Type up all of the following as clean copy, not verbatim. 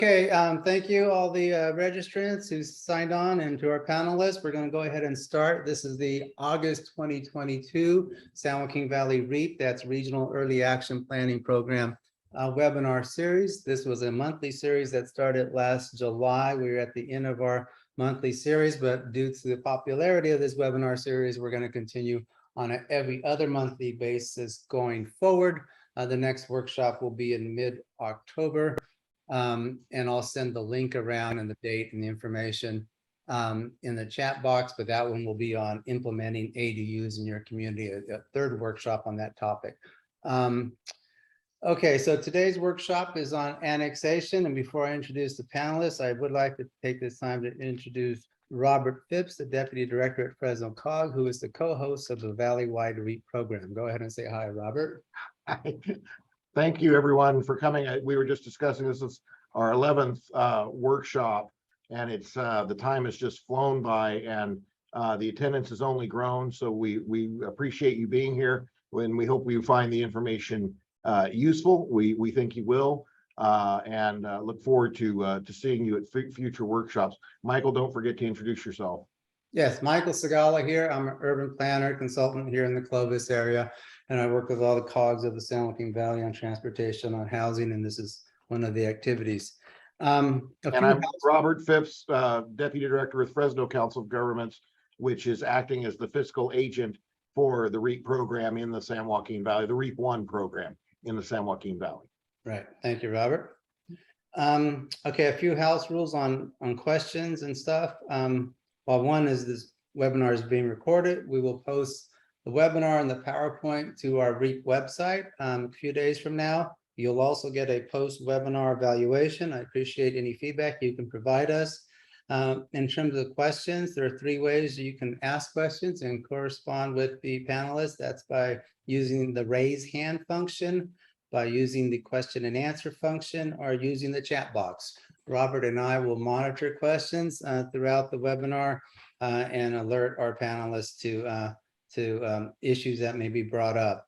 Okay, thank you, all the registrants who signed on, and to our panelists. We're going to go ahead and start. This is the August 2022 San Joaquin Valley REAP, that's Regional Early Action Planning Program webinar series. This was a monthly series that started last July. We were at the end of our monthly series, but due to the popularity of this webinar series, we're going to continue on an every other monthly basis going forward. The next workshop will be in mid-October. And I'll send the link around and the date and the information in the chat box, but that one will be on implementing ADUs in your community, a third workshop on that topic. Okay, so today's workshop is on annexation. And before I introduce the panelists, I would like to take this time to introduce Robert Phipps, the Deputy Director at Fresno COG, who is the co-host of the Valley-wide REAP program. Go ahead and say hi, Robert. Hi. Thank you, everyone, for coming. We were just discussing this is our 11th workshop, and it's the time has just flown by, and the attendance has only grown. So we appreciate you being here, and we hope you find the information useful. We think you will, and look forward to seeing you at future workshops. Michael, don't forget to introduce yourself. Yes, Michael Segala here. I'm an urban planner consultant here in the Clovis area, and I work with all the COGs of the San Joaquin Valley on transportation, on housing, and this is one of the activities. And I'm Robert Phipps, Deputy Director with Fresno Council of Governments, which is acting as the fiscal agent for the REAP program in the San Joaquin Valley, the REAP 1 program in the San Joaquin Valley. Right. Thank you, Robert. Okay, a few house rules on questions and stuff. Well, one is this webinar is being recorded. We will post the webinar and the PowerPoint to our REAP website a few days from now. You'll also get a post-webinar evaluation. I appreciate any feedback you can provide us. In terms of questions, there are 3 ways you can ask questions and correspond with the panelists. That's by using the raise hand function, by using the question and answer function, or using the chat box. Robert and I will monitor questions throughout the webinar and alert our panelists to issues that may be brought up.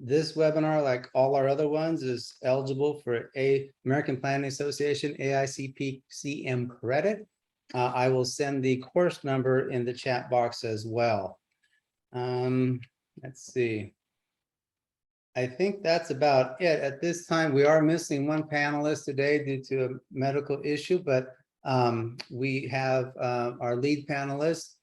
This webinar, like all our other ones, is eligible for American Planning Association AICP-CM credit. I will send the course number in the chat box as well. Let's see. I think that's about it at this time. We are missing one panelist today due to a medical issue, but we have our lead panelist,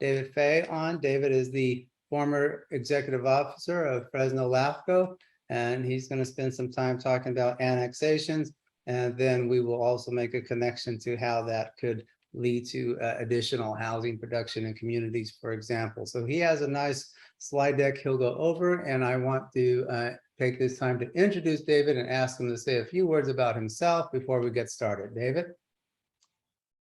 David Fay, on. David is the former executive officer of Fresno LAFCO, and he's going to spend some time talking about annexations, and then we will also make a connection to how that could lead to additional housing production in communities, for example. So he has a nice slide deck he'll go over, and I want to take this time to introduce David and ask him to say a few words about himself before we get started. David?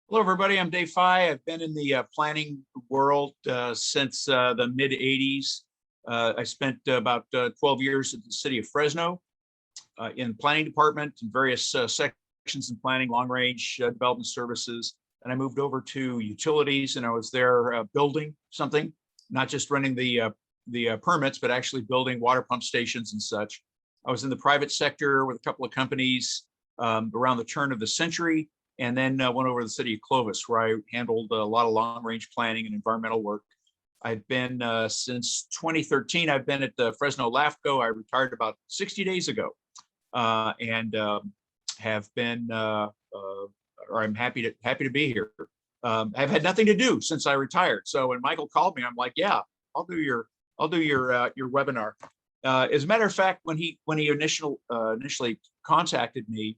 Hello, everybody. I'm Dave Fye. I've been in the planning world since the mid-'80s. I spent about 12 years at the city of Fresno in the planning department and various sections in planning, long-range development services. And I moved over to utilities, and I was there building something, not just running the permits, but actually building water pump stations and such. I was in the private sector with a couple of companies around the turn of the century, and then went over to the city of Clovis, where I handled a lot of long-range planning and environmental work. I've been, since 2013, I've been at the Fresno LAFCO. I retired about 60 days ago, and have been, or I'm happy to be here. I've had nothing to do since I retired. So when Michael called me, I'm like, yeah, I'll do your webinar. As a matter of fact, when he initially contacted me,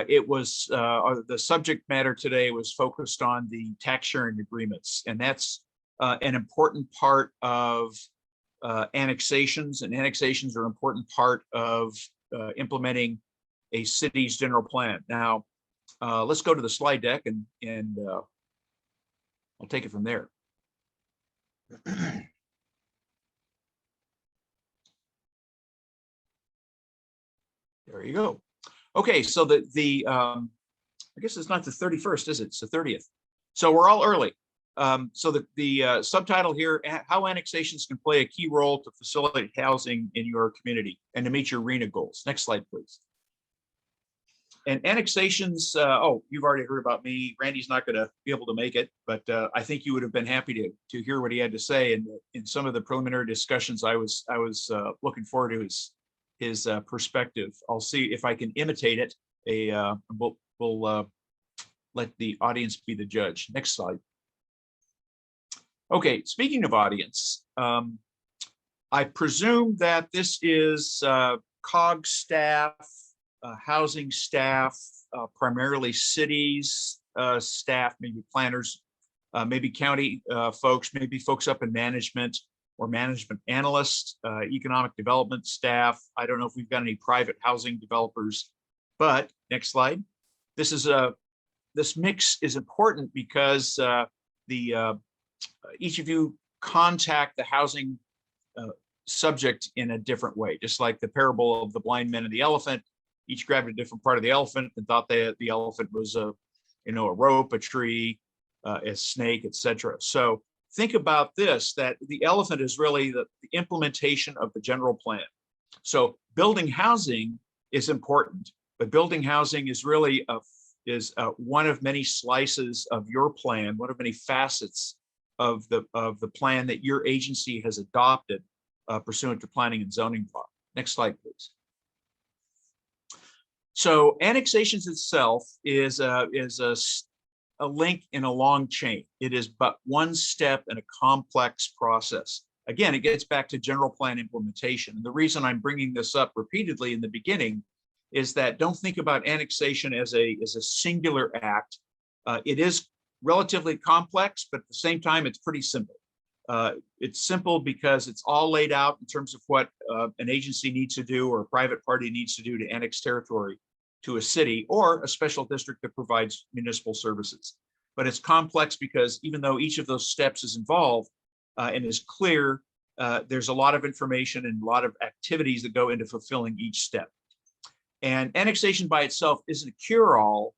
it was the subject matter today was focused on the tax sharing agreements, and that's an important part of annexations, and annexations are an important part of implementing a city's general plan. Now, let's go to the slide deck, and I'll take it from there. There you go. Okay, so I guess it's not the 31st, is it? It's the 30th. So we're all early. So the subtitle here, how annexations can play a key role to facilitate housing in your community and to meet your RENA goals. Next slide, please. And annexations, oh, you've already heard about me. Randy's not going to be able to make it, but I think you would have been happy to hear what he had to say. And in some of the preliminary discussions, I was looking forward to his perspective. I'll see if I can imitate it. We'll let the audience be the judge. Next slide. Okay, speaking of audience, I presume that this is COG staff, housing staff, primarily cities staff, maybe planners, maybe county folks, maybe folks up in management or management analysts, economic development staff. I don't know if we've got any private housing developers, but next slide. This mix is important because each of you contact the housing subject in a different way, just like the parable of the blind men and the elephant. Each grabbed a different part of the elephant and thought the elephant was a rope, a tree, a snake, etc. So think about this, that the elephant is really the implementation of the general plan. So building housing is important, but building housing is really one of many slices of your plan, one of many facets of the plan that your agency has adopted pursuant to planning and zoning law. Next slide, please. So annexations itself is a link in a long chain. It is but one step in a complex process. Again, it gets back to general plan implementation. And the reason I'm bringing this up repeatedly in the beginning is that don't think about annexation as a singular act. It is relatively complex, but at the same time, it's pretty simple. It's simple because it's all laid out in terms of what an agency needs to do or a private party needs to do to annex territory to a city or a special district that provides municipal services. But it's complex because even though each of those steps is involved and is clear, there's a lot of information and a lot of activities that go into fulfilling each step. And annexation by itself isn't a cure-all.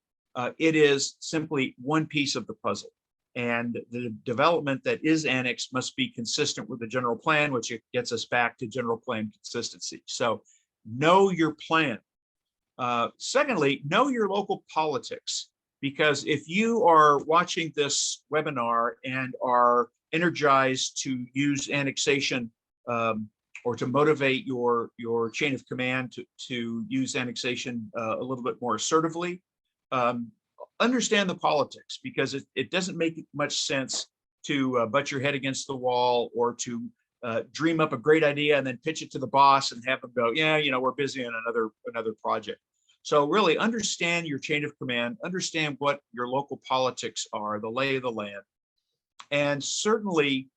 It is simply one piece of the puzzle. And the development that is annexed must be consistent with the general plan, which gets us back to general plan consistency. So know your plan. Secondly, know your local politics, because if you are watching this webinar and are energized to use annexation or to motivate your chain of command to use annexation a little bit more assertively, understand the politics, because it doesn't make much sense to butt your head against the wall or to dream up a great idea and then pitch it to the boss and have them go, yeah, we're busy on another project. So really understand your chain of command, understand what your local politics are, the lay of the land, and certainly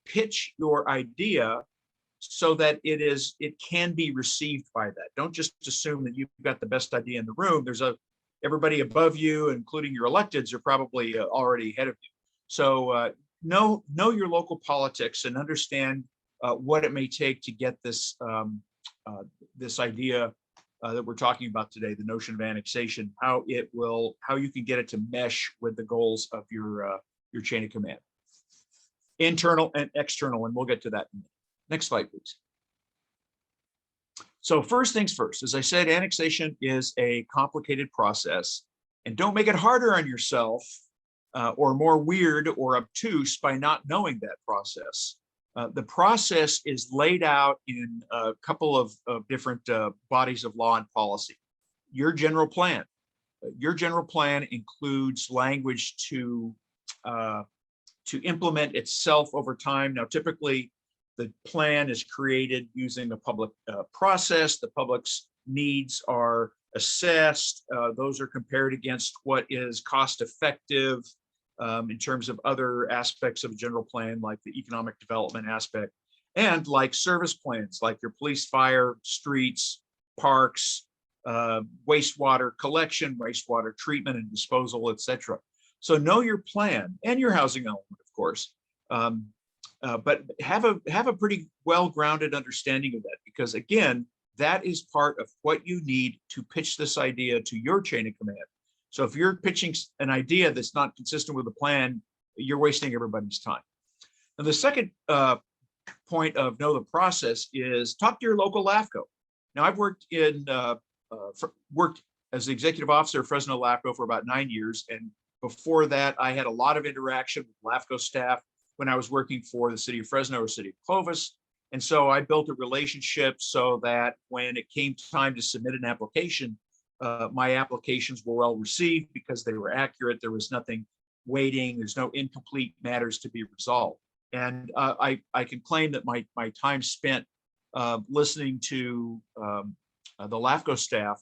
pitch your idea so that it can be received by that. Don't just assume that you've got the best idea in the room. There's everybody above you, including your electeds, are probably already ahead of you. So know your local politics and understand what it may take to get this this idea that we're talking about today, the notion of annexation, how you can get it to mesh with the goals of your chain of command, internal and external, and we'll get to that in a minute. Next slide, please. So first things first, as I said, annexation is a complicated process, and don't make it harder on yourself or more weird or obtuse by not knowing that process. The process is laid out in a couple of different bodies of law and policy. Your general plan includes language to implement itself over time. Now, typically, the plan is created using a public process. The public's needs are assessed. Those are compared against what is cost effective in terms of other aspects of a general plan, like the economic development aspect, and like service plans, like your police, fire, streets, parks, wastewater collection, wastewater treatment and disposal, etc. So know your plan and your housing element, of course. But have a pretty well-grounded understanding of that, because again, that is part of what you need to pitch this idea to your chain of command. So if you're pitching an idea that's not consistent with the plan, you're wasting everybody's time. And the second point of know the process is talk to your local LAFCO. Now, I've worked as the executive officer of Fresno LAFCO for about 9 years. And before that, I had a lot of interaction with LAFCO staff when I was working for the city of Fresno or city of Clovis. And so I built a relationship so that when it came time to submit an application, my applications were well received because they were accurate. There was nothing waiting. There's no incomplete matters to be resolved. And I can claim that my time spent listening to the LAFCO staff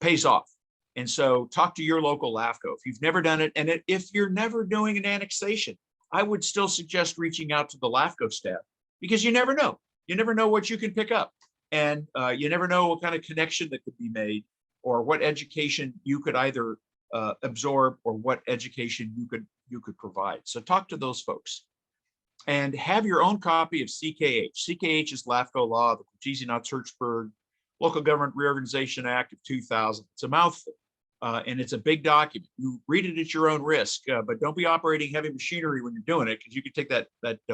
pays off. And so talk to your local LAFCO if you've never done it. And if you're never doing an annexation, I would still suggest reaching out to the LAFCO staff, because you never know. You never know what you can pick up. And you never know what kind of connection that could be made, or what education you could either absorb, or what education you could provide. So talk to those folks. And have your own copy of CKH. CKH is LAFCO law, the Cortese-Not-Churchburg Local Government Reorganization Act of 2000. It's a mouthful, and it's a big document. You read it at your own risk, but don't be operating heavy machinery when you're doing it, because you could take that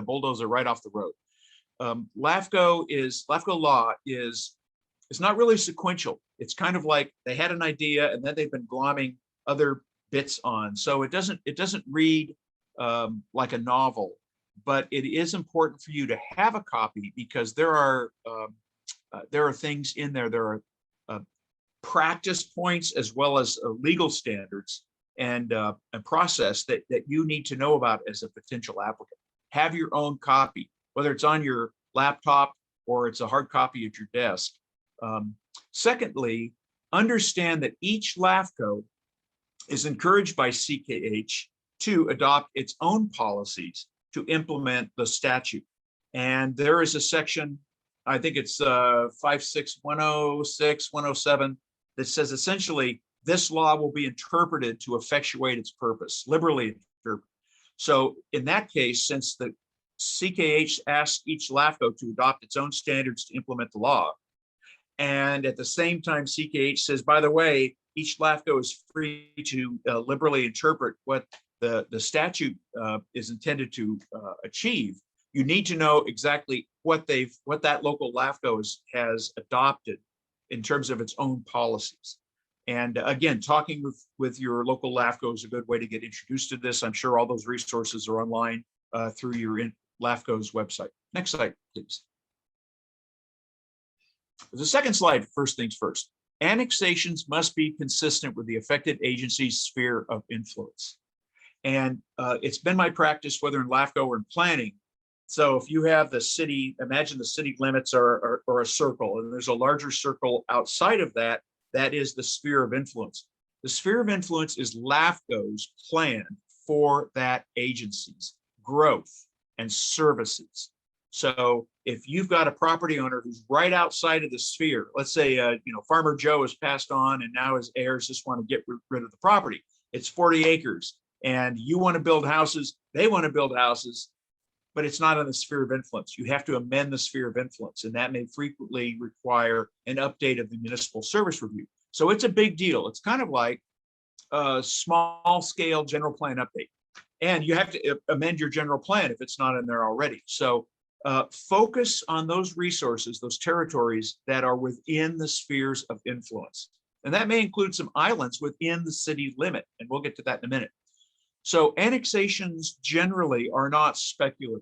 bulldozer right off the road. LAFCO law is not really sequential. It's kind of like they had an idea and then they've been glomming other bits on. So it doesn't read like a novel, but it is important for you to have a copy, because there are things in there. There are practice points as well as legal standards and a process that you need to know about as a potential applicant. Have your own copy, whether it's on your laptop or it's a hard copy at your desk. Secondly, understand that each LAFCO is encouraged by CKH to adopt its own policies to implement the statute. And there is a section, I think it's 56106, 107, that says essentially this law will be interpreted to effectuate its purpose, liberally interpreted. So in that case, since the CKH asks each LAFCO to adopt its own standards to implement the law, and at the same time CKH says, by the way, each LAFCO is free to liberally interpret what the statute is intended to achieve, you need to know exactly what that local LAFCO has adopted in terms of its own policies. And again, talking with your local LAFCO is a good way to get introduced to this. I'm sure all those resources are online through your LAFCO's website. Next slide, please. The second slide, first things first. Annexations must be consistent with the affected agency's sphere of influence. And it's been my practice, whether in LAFCO or in planning. So if you have the city, imagine the city limits are a circle, and there's a larger circle outside of that, that is the sphere of influence. The sphere of influence is LAFCO's plan for that agency's growth and services. So if you've got a property owner who's right outside of the sphere, let's say, Farmer Joe has passed on and now his heirs just want to get rid of the property. It's 40 acres and you want to build houses, they want to build houses, but it's not in the sphere of influence. You have to amend the sphere of influence, and that may frequently require an update of the municipal service review. So it's a big deal. It's kind of like a small scale general plan update. And you have to amend your general plan if it's not in there already. So focus on those resources, those territories that are within the spheres of influence. And that may include some islands within the city limit, and we'll get to that in a minute. So annexations generally are not speculative.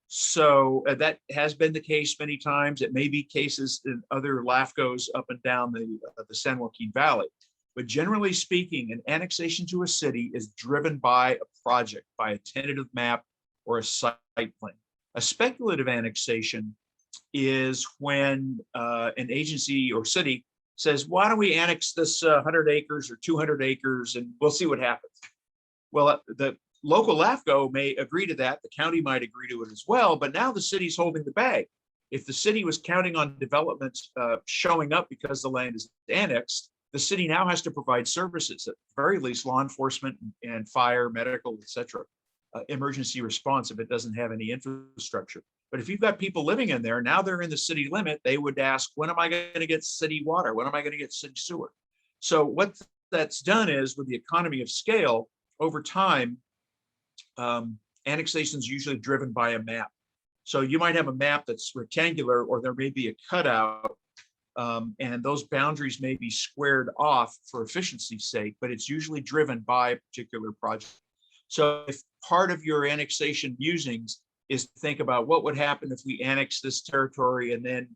So that has been the case many times. It may be cases in other LAFCOs up and down the San Joaquin Valley. But generally speaking, an annexation to a city is driven by a project, by a tentative map or a site plan. A speculative annexation is when an agency or city says, why don't we annex this 100 acres or 200 acres and we'll see what happens. Well, the local LAFCO may agree to that. The county might agree to it as well, but now the city's holding the bag. If the city was counting on development showing up because the land is annexed, the city now has to provide services, at the very least law enforcement and fire, medical, etc., emergency response if it doesn't have any infrastructure. But if you've got people living in there, now they're in the city limit, they would ask, when am I going to get city water? When am I going to get city sewer? So what that's done is, with the economy of scale, over time, annexation is usually driven by a map. So you might have a map that's rectangular, or there may be a cutout And those boundaries may be squared off for efficiency's sake, but it's usually driven by a particular project. So if part of your annexation musings is to think about what would happen if we annex this territory and then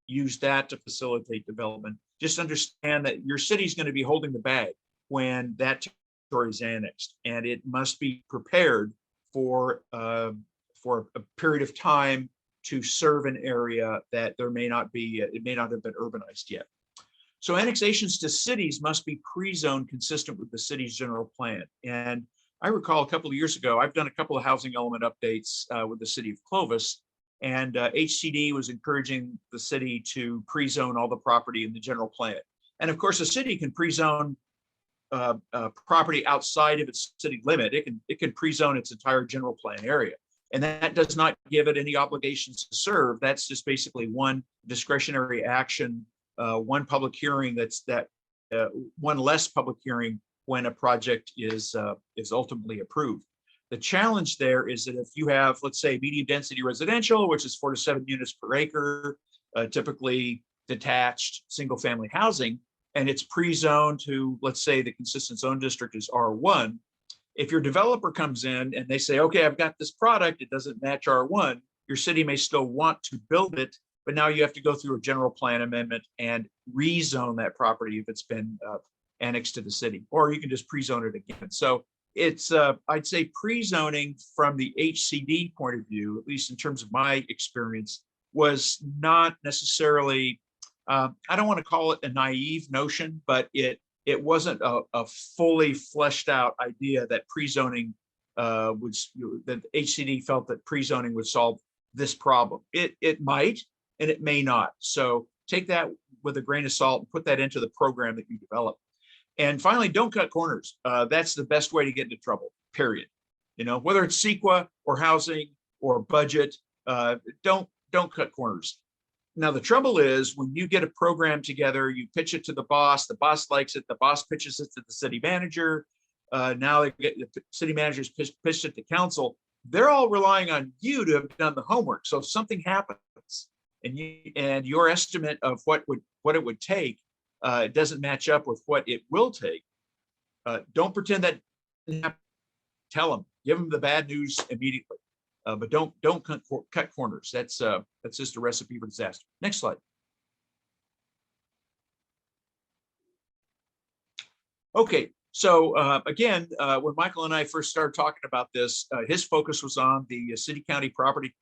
use that to facilitate development, just understand that your city's going to be holding the bag when that territory is annexed, and it must be prepared for a period of time to serve an area that there may not be, it may not have been urbanized yet. So annexations to cities must be pre-zoned consistent with the city's general plan. And I recall a couple of years ago, I've done a couple of housing element updates with the city of Clovis, and HCD was encouraging the city to pre-zone all the property in the general plan. And of course, a city can pre-zone property outside of its city limit. It can pre-zone its entire general plan area. And that does not give it any obligations to serve. That's just basically one discretionary action, one public hearing one less public hearing when a project is ultimately approved. The challenge there is that if you have, let's say, medium density residential, which is 4 to 7 units per acre, typically detached single family housing, and it's pre-zoned to, let's say, the consistent zone district is R1. If your developer comes in and they say, okay, I've got this product, it doesn't match R1, your city may still want to build it, but now you have to go through a general plan amendment and rezone that property if it's been annexed to the city, or you can just pre-zone it again. So it's, I'd say pre-zoning from the HCD point of view, at least in terms of my experience, was not necessarily, I don't want to call it a naive notion, but it wasn't a fully fleshed out idea that pre-zoning that HCD felt that pre-zoning would solve this problem. It might, and it may not. So take that with a grain of salt and put that into the program that you develop. And finally, don't cut corners. That's the best way to get into trouble, period. You know, whether it's CEQA or housing or budget, don't cut corners. Now, the trouble is when you get a program together, you pitch it to the boss likes it, the boss pitches it to the city manager. Now they get the city managers pitched it to council. They're all relying on you to have done the homework. So if something happens and your estimate of what it would take doesn't match up with what it will take, don't pretend that didn't happen. Tell them, give them the bad news immediately. But don't cut corners. That's just a recipe for disaster. Next slide. Okay, so again, when Michael and I first started talking about this, his focus was on the city-county property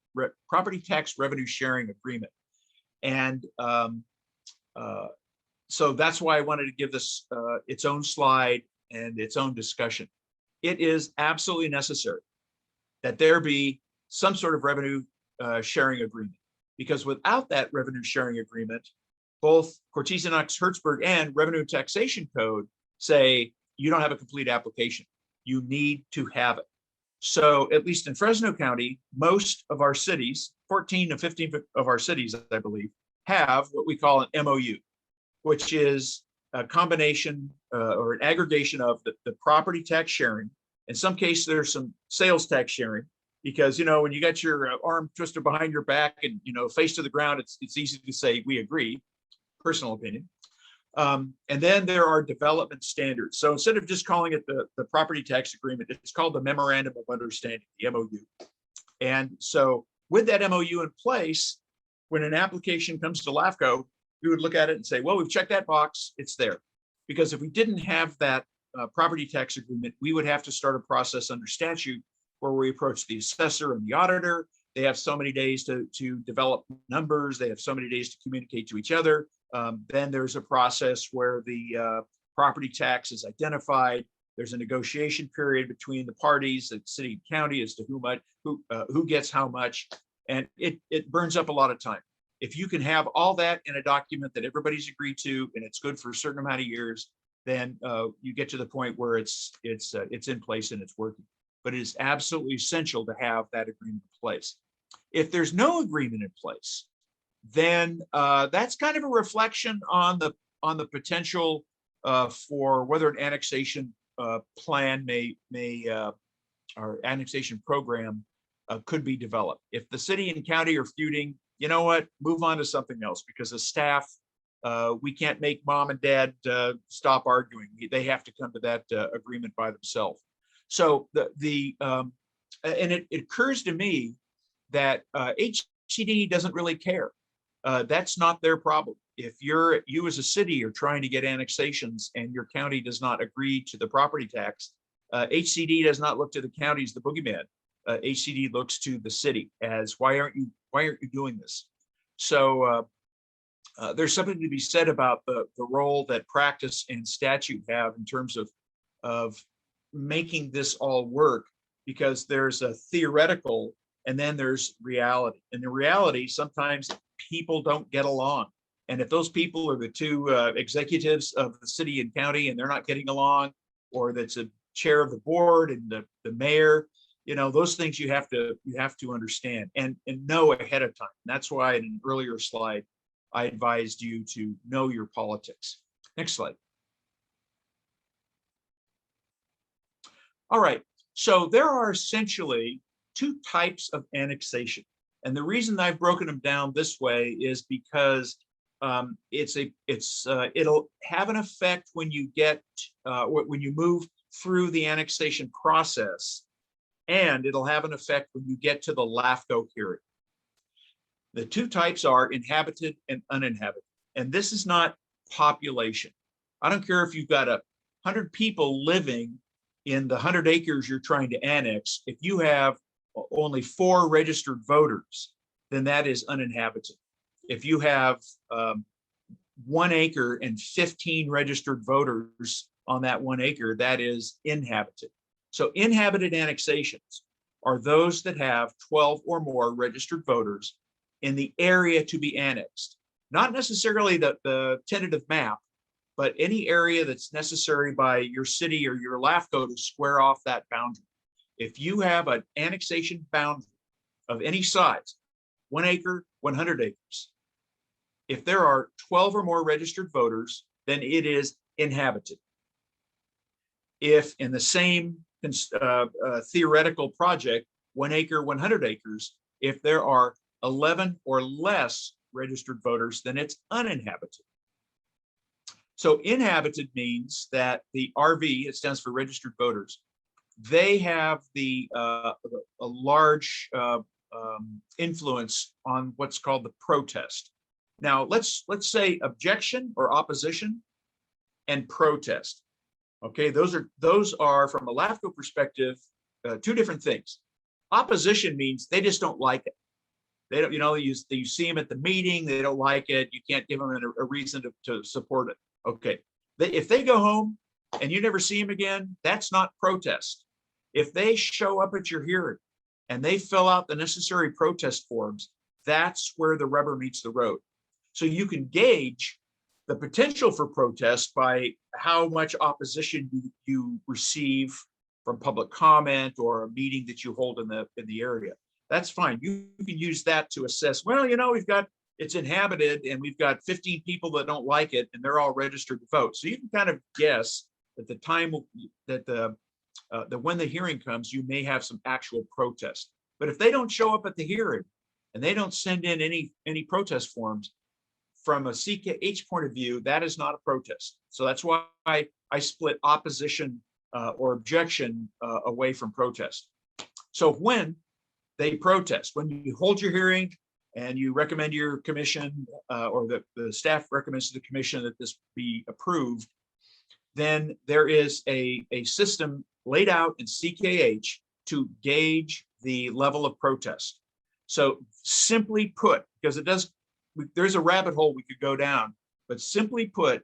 tax revenue sharing agreement, and so that's why I wanted to give this its own slide and its own discussion. It is absolutely necessary that there be some sort of revenue sharing agreement, because without that revenue sharing agreement, both Cortese and Hertzberg and Revenue and Taxation Code say you don't have a complete application. You need to have it. So at least in Fresno County, most of our cities, 14 to 15 of our cities, I believe, have what we call an MOU, which is a combination or an aggregation of the property tax sharing. In some cases, there's some sales tax sharing, because, you know, when you got your arm twisted behind your back and, you know, face to the ground, it's easy to say we agree, personal opinion. And then there are development standards. So instead of just calling it the property tax agreement, it's called the Memorandum of Understanding, the MOU. And so with that MOU in place, when an application comes to LAFCO, we would look at it and say, well, we've checked that box, it's there. Because if we didn't have that property tax agreement, we would have to start a process under statute where we approach the assessor and the auditor. They have so many days to develop numbers. They have so many days to communicate to each other. Then there's a process where the property tax is identified. There's a negotiation period between the parties, the city and county, as to who gets how much, and it burns up a lot of time. If you can have all that in a document that everybody's agreed to, and it's good for a certain amount of years, then you get to the point where it's in place and it's working. But it is absolutely essential to have that agreement in place. If there's no agreement in place, then that's kind of a reflection on the potential for whether an annexation plan or annexation program could be developed. If the city and county are feuding, you know what, move on to something else, because the staff We can't make mom and dad stop arguing. They have to come to that agreement by themselves. So and it occurs to me that HCD doesn't really care. That's not their problem. If you as a city are trying to get annexations and your county does not agree to the property tax, HCD does not look to the county as the boogeyman. HCD looks to the city as why aren't you doing this? So there's something to be said about the role that practice and statute have in terms of making this all work, because there's a theoretical and then there's reality. And the reality, sometimes people don't get along. And if those people are the two executives of the city and county and they're not getting along, or that's a chair of the board and the mayor, those things you have to understand and know ahead of time. And that's why in an earlier slide, I advised you to know your politics. Next slide. All right, so there are essentially two types of annexation. And the reason I've broken them down this way is because it'll have an effect when you when you move through the annexation process, and it'll have an effect when you get to the LAFCO hearing. The two types are inhabited and uninhabited. And this is not population. I don't care if you've got 100 people living in the 100 acres you're trying to annex. If you have only 4 registered voters, then that is uninhabited. If you have 1 acre and 15 registered voters on that 1 acre, that is inhabited. So inhabited annexations are those that have 12 or more registered voters in the area to be annexed. Not necessarily the tentative map, but any area that's necessary by your city or your LAFCO to square off that boundary. If you have an annexation boundary of any size, 1 acre, 100 acres, if there are 12 or more registered voters, then it is inhabited. If in the same theoretical project, 1 acre, 100 acres, if there are 11 or less registered voters, then it's uninhabited. So inhabited means that the RV, it stands for registered voters, they have a large influence on what's called the protest. Now let's say objection or opposition and protest. Okay, those are from a LAFCO perspective, 2 different things. Opposition means they just don't like it. They don't, you see them at the meeting, they don't like it. You can't give them a reason to support it. Okay, if they go home and you never see them again, that's not protest. If they show up at your hearing and they fill out the necessary protest forms, that's where the rubber meets the road. So you can gauge the potential for protest by how much opposition you receive from public comment or a meeting that you hold in the area. That's fine. You can use that to assess, well, it's inhabited and we've got 15 people that don't like it and they're all registered to vote. So you can kind of guess at the time that when the hearing comes, you may have some actual protest. But if they don't show up at the hearing and they don't send in any protest forms, from a CKH point of view, that is not a protest. So that's why I split opposition or objection away from protest. So when they protest, when you hold your hearing and you recommend your commission or the staff recommends to the commission that this be approved, then there is a system laid out in CKH to gauge the level of protest. So simply put, because there's a rabbit hole we could go down, but simply put,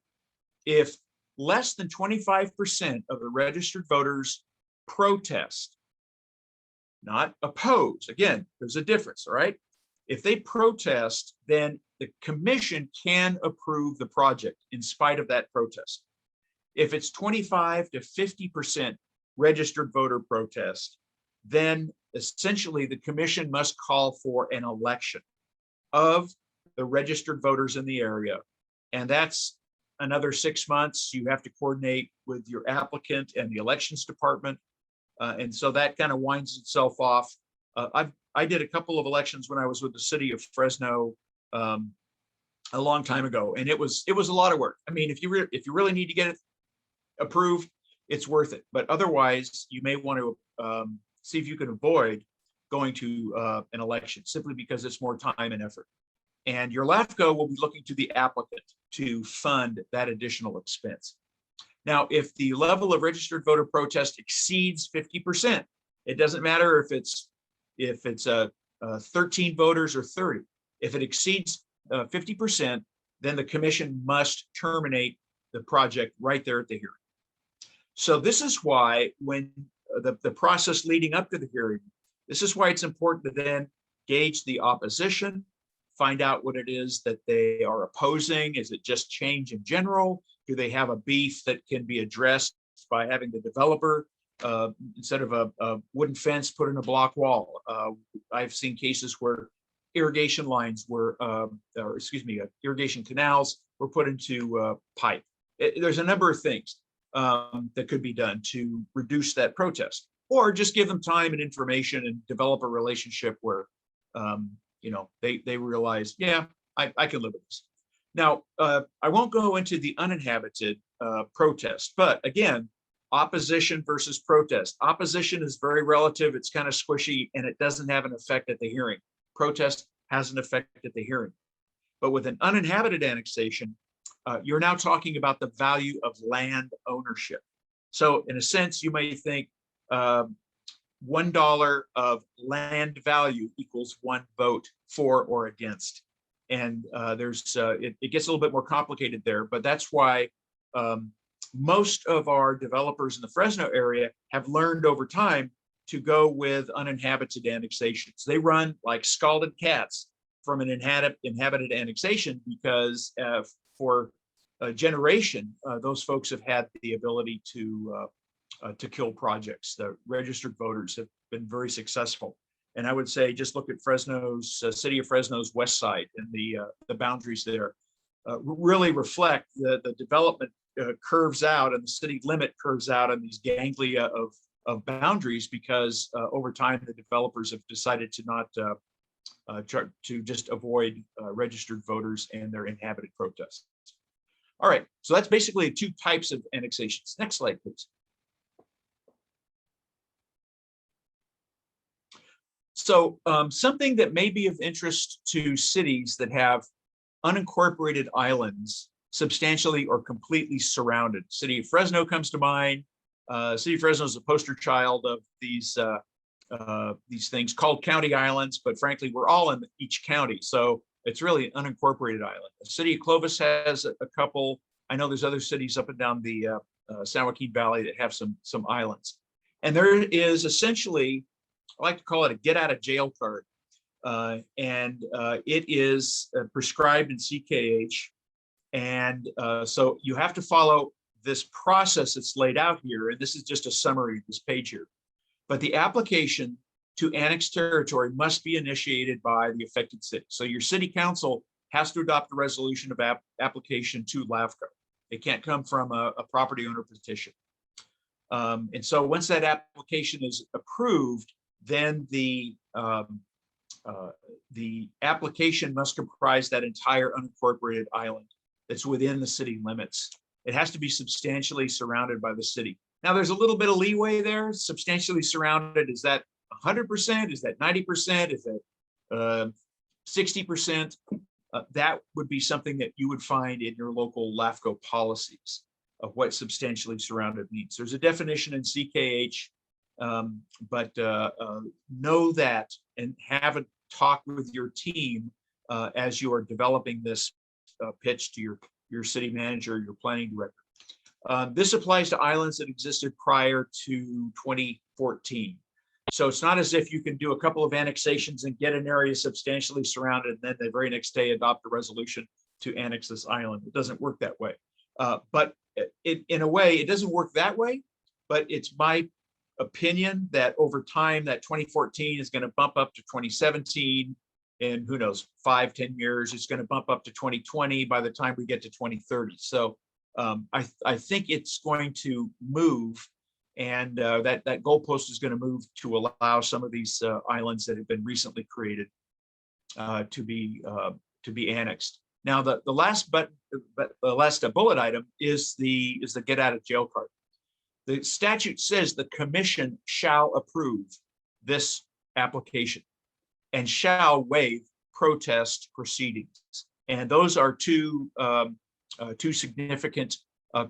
if less than 25% of the registered voters protest, not oppose, again, there's a difference, all right? If they protest, then the commission can approve the project in spite of that protest. If it's 25 to 50% registered voter protest, then essentially the commission must call for an election of the registered voters in the area. And that's another 6 months. You have to coordinate with your applicant and the elections department. And so that kind of winds itself off. I did a couple of elections when I was with the city of Fresno a long time ago, and it was a lot of work. I mean, if you really need to get it approved, it's worth it. But otherwise, you may want to see if you can avoid going to an election simply because it's more time and effort. And your LAFCO will be looking to the applicant to fund that additional expense. Now, if the level of registered voter protest exceeds 50%, it doesn't matter if it's 13 voters or 30. If it exceeds 50%, then the commission must terminate the project right there at the hearing. So this is why when the process leading up to the hearing, this is why it's important to then gauge the opposition, find out what it is that they are opposing. Is it just change in general? Do they have a beef that can be addressed by having the developer, instead of a wooden fence, put in a block wall? I've seen cases where irrigation lines were, irrigation canals were put into pipe. There's a number of things that could be done to reduce that protest, or just give them time and information and develop a relationship where, they realize, yeah, I can live with this. Now, I won't go into the uninhabited protest, but again, opposition versus protest. Opposition is very relative. It's kind of squishy, and it doesn't have an effect at the hearing. Protest has an effect at the hearing. But with an uninhabited annexation, you're now talking about the value of land ownership. So in a sense, you may think $1 of land value equals 1 vote for or against. And it gets a little bit more complicated there, but that's why most of our developers in the Fresno area have learned over time to go with uninhabited annexations. They run like scalded cats from an inhabited annexation because for a generation, those folks have had the ability to kill projects. The registered voters have been very successful. And I would say, just look at Fresno's, city of Fresno's west side, and the boundaries there really reflect the development curves out, and the city limit curves out on these ganglia of boundaries, because over time the developers have decided to not to just avoid registered voters and their inhabited protests. All right, so that's basically 2 types of annexations. Next slide, please. So something that may be of interest to cities that have unincorporated islands substantially or completely surrounded. City of Fresno comes to mind. City of Fresno is a poster child of these things called county islands, but frankly, we're all in each county. So it's really an unincorporated island. The city of Clovis has a couple. I know there's other cities up and down the San Joaquin Valley that have some islands. And there is essentially, I like to call it a get out of jail card. It is prescribed in CKH. And so you have to follow this process that's laid out here. And this is just a summary of this page here. But the application to annex territory must be initiated by the affected city. So your city council has to adopt a resolution of application to LAFCO. It can't come from a property owner petition. And so once that application is approved, then the application must comprise that entire unincorporated island that's within the city limits. It has to be substantially surrounded by the city. Now, there's a little bit of leeway there. Substantially surrounded, is that 100%? Is that 90%? Is that 60%? That would be something that you would find in your local LAFCO policies of what substantially surrounded means. There's a definition in CKH, but know that and have a talk with your team as you are developing this pitch to your city manager, your planning director. This applies to islands that existed prior to 2014. So it's not as if you can do a couple of annexations and get an area substantially surrounded, and then the very next day adopt a resolution to annex this island. It doesn't work that way. But in a way, it doesn't work that way, but it's my opinion that over time, that 2014 is going to bump up to 2017, and who knows, 5-10 years, it's going to bump up to 2020 by the time we get to 2030. So I think it's going to move, and that goalpost is going to move to allow some of these islands that have been recently created to be annexed. Now, the last bullet item is the get out of jail card. The statute says the commission shall approve this application and shall waive protest proceedings. And those are two significant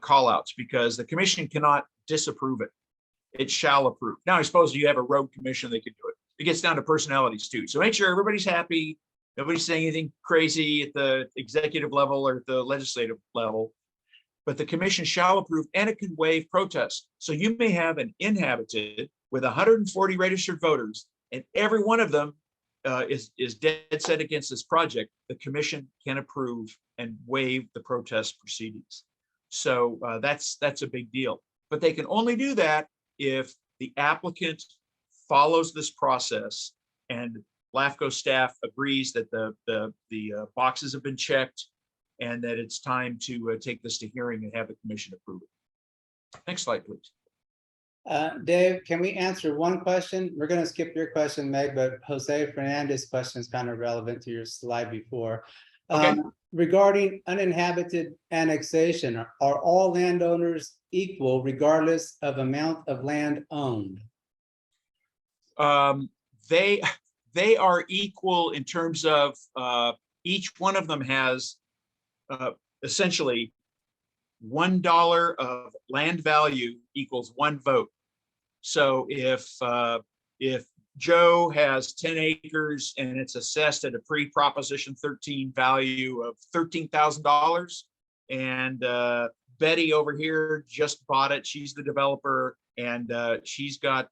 call outs, because the commission cannot disapprove it. It shall approve. Now, I suppose you have a rogue commission, they could do it. It gets down to personalities too. So make sure everybody's happy. Nobody's saying anything crazy at the executive level or the legislative level. But the commission shall approve, and it can waive protest. So you may have an inhabited with 140 registered voters, and every one of them is dead set against this project. The commission can approve and waive the protest proceedings. So that's a big deal. But they can only do that if the applicant follows this process and LAFCO staff agrees that the boxes have been checked and that it's time to take this to hearing and have the commission approve it. Next slide, please. Dave, can we answer one question? We're going to skip your question, Meg, but Jose Fernandez's question is kind of relevant to your slide before. Okay. Regarding uninhabited annexation, are all landowners equal regardless of amount of land owned? They are equal in terms of each one of them has essentially $1 of land value equals 1 vote. So if Joe has 10 acres and it's assessed at a pre-Proposition 13 value of $13,000, and Betty over here just bought it, she's the developer, and she's got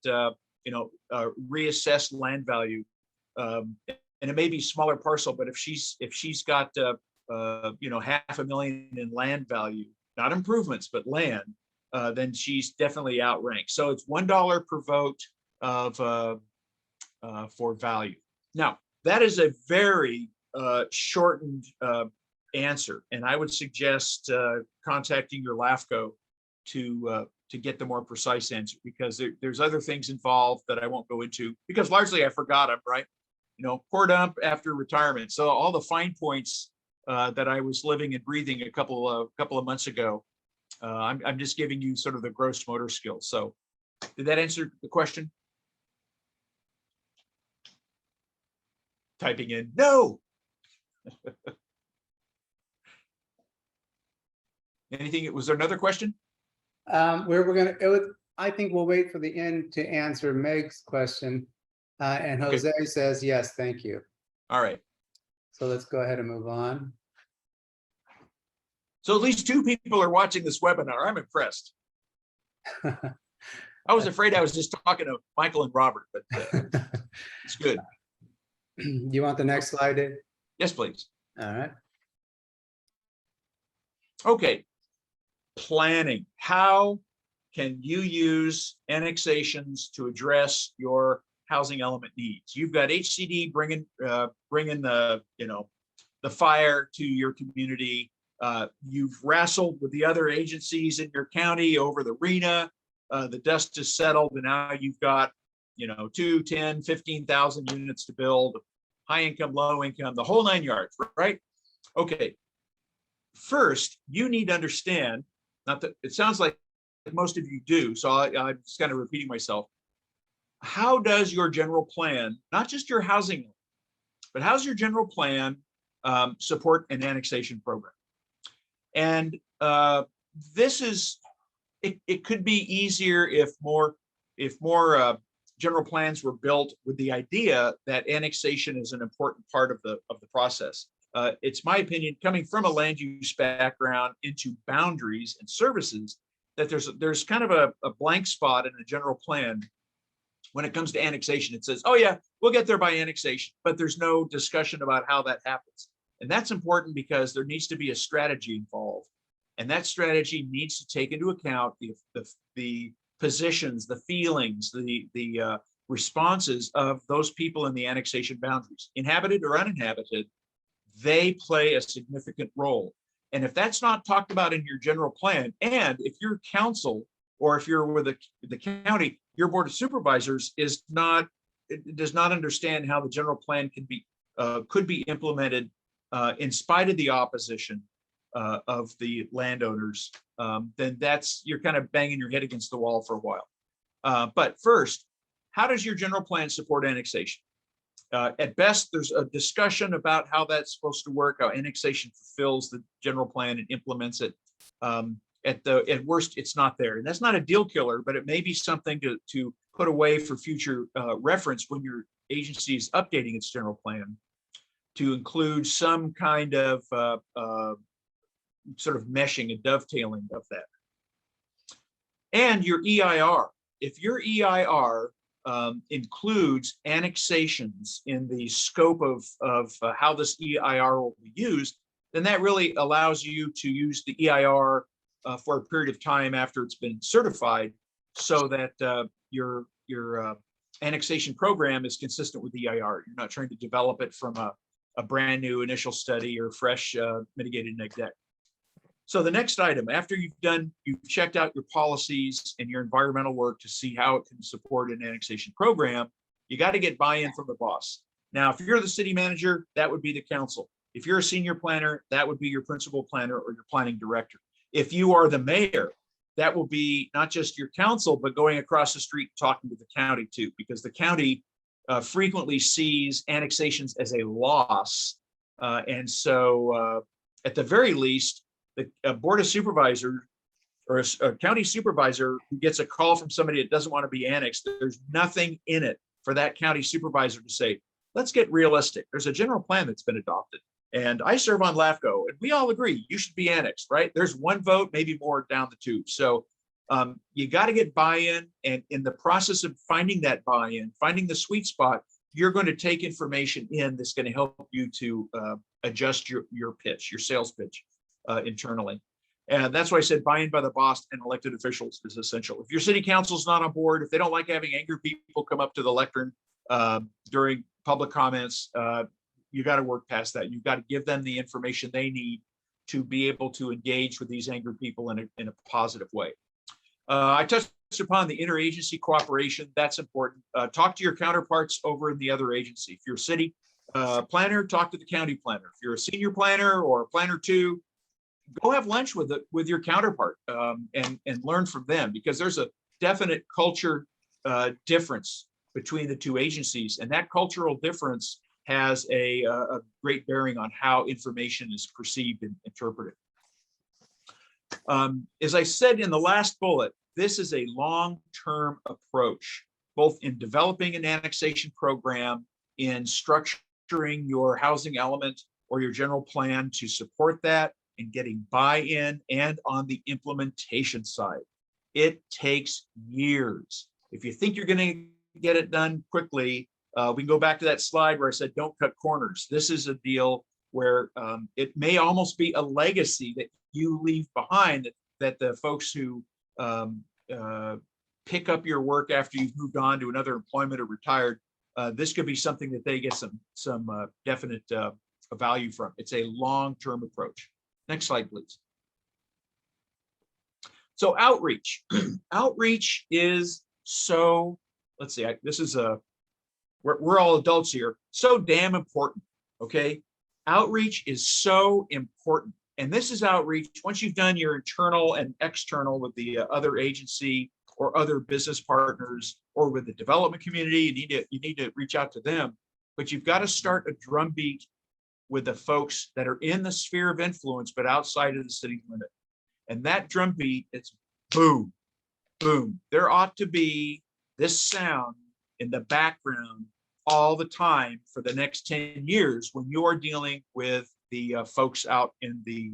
reassessed land value, and it may be smaller parcel, but if she's got $500,000 in land value, not improvements, but land, then she's definitely outranked. So it's $1 per vote for value. Now, that is a very shortened answer, and I would suggest contacting your LAFCO to get the more precise answer, because there's other things involved that I won't go into, because largely I forgot them, right? Core dump after retirement. So all the fine points that I was living and breathing a couple of months ago, I'm just giving you sort of the gross motor skills. So did that answer the question? Typing in no. Anything? Was there another question? I think we'll wait for the end to answer Meg's question. And Jose says, yes, thank you. All right. So let's go ahead and move on. So at least 2 people are watching this webinar. I'm impressed. I was afraid I was just talking to Michael and Robert, but it's good. Do you want the next slide, Dave? Yes, please. All right. Okay. Planning. How can you use annexations to address your housing element needs? You've got HCD bringing the fire to your community. You've wrestled with the other agencies in your county over the RENA. The dust is settled, and now you've got 2, 10, 15,000 units to build, high income, low income, the whole 9 yards, right? Okay. First, you need to understand, not that it sounds like most of you do, so I'm just kind of repeating myself. How does your general plan, not just your housing, but how's your general plan support an annexation program? And this is, it could be easier if more general plans were built with the idea that annexation is an important part of the process. It's my opinion, coming from a land use background into boundaries and services, that there's kind of a blank spot in a general plan when it comes to annexation. It says, oh yeah, we'll get there by annexation, but there's no discussion about how that happens. And that's important because there needs to be a strategy involved. And that strategy needs to take into account the positions, the feelings, the responses of those people in the annexation boundaries, inhabited or uninhabited. They play a significant role. And if that's not talked about in your general plan, and if your council, or if you're with the county, your board of supervisors does not understand how the general plan could be implemented in spite of the opposition of the landowners, then you're kind of banging your head against the wall for a while. But first, how does your general plan support annexation? At best, there's a discussion about how that's supposed to work, how annexation fulfills the general plan and implements it. At worst, it's not there. And that's not a deal killer, but it may be something to put away for future reference when your agency is updating its general plan, to include some kind of sort of meshing and dovetailing of that. And your EIR. If your EIR includes annexations in the scope of how this EIR will be used, then that really allows you to use the EIR for a period of time after it's been certified, so that your annexation program is consistent with the EIR. You're not trying to develop it from a brand new initial study or fresh mitigated neg deck. So the next item, after you've checked out your policies and your environmental work to see how it can support an annexation program, you got to get buy-in from the boss. Now, if you're the city manager, that would be the council. If you're a senior planner, that would be your principal planner or your planning director. If you are the mayor, that will be not just your council, but going across the street and talking to the county too, because the county frequently sees annexations as a loss. And so at the very least, the board of supervisors or a county supervisor who gets a call from somebody that doesn't want to be annexed, there's nothing in it for that county supervisor to say, let's get realistic. There's a general plan that's been adopted. And I serve on LAFCO, and we all agree you should be annexed, right? There's one vote, maybe more down the tube. So you got to get buy-in, and in the process of finding that buy-in, finding the sweet spot, you're going to take information in that's going to help you to adjust your pitch, your sales pitch internally. And that's why I said buy-in by the boss and elected officials is essential. If your city council is not on board, if they don't like having angry people come up to the lectern during public comments, you got to work past that. You've got to give them the information they need to be able to engage with these angry people in a positive way. I touched upon the interagency cooperation. That's important. Talk to your counterparts over in the other agency. If you're a city planner, talk to the county planner. If you're a senior planner or a planner two, go have lunch with your counterpart and learn from them, because there's a definite culture difference between the two agencies, and that cultural difference has a great bearing on how information is perceived and interpreted. As I said in the last bullet, this is a long-term approach, both in developing an annexation program, in structuring your housing element or your general plan to support that, and getting buy-in, and on the implementation side. It takes years. If you think you're going to get it done quickly, we can go back to that slide where I said, don't cut corners. This is a deal where it may almost be a legacy that you leave behind, that the folks who pick up your work after you've moved on to another employment or retired, this could be something that they get some definite value from. It's a long-term approach. Next slide, please. So outreach. Outreach is so, let's see, this is we're all adults here, so damn important, okay? Outreach is so important. And this is outreach, once you've done your internal and external with the other agency or other business partners or with the development community, you need to reach out to them, but you've got to start a drumbeat with the folks that are in the sphere of influence, but outside of the city limit. And that drumbeat, it's boom, boom. There ought to be this sound in the background all the time for the next 10 years when you're dealing with the folks out in the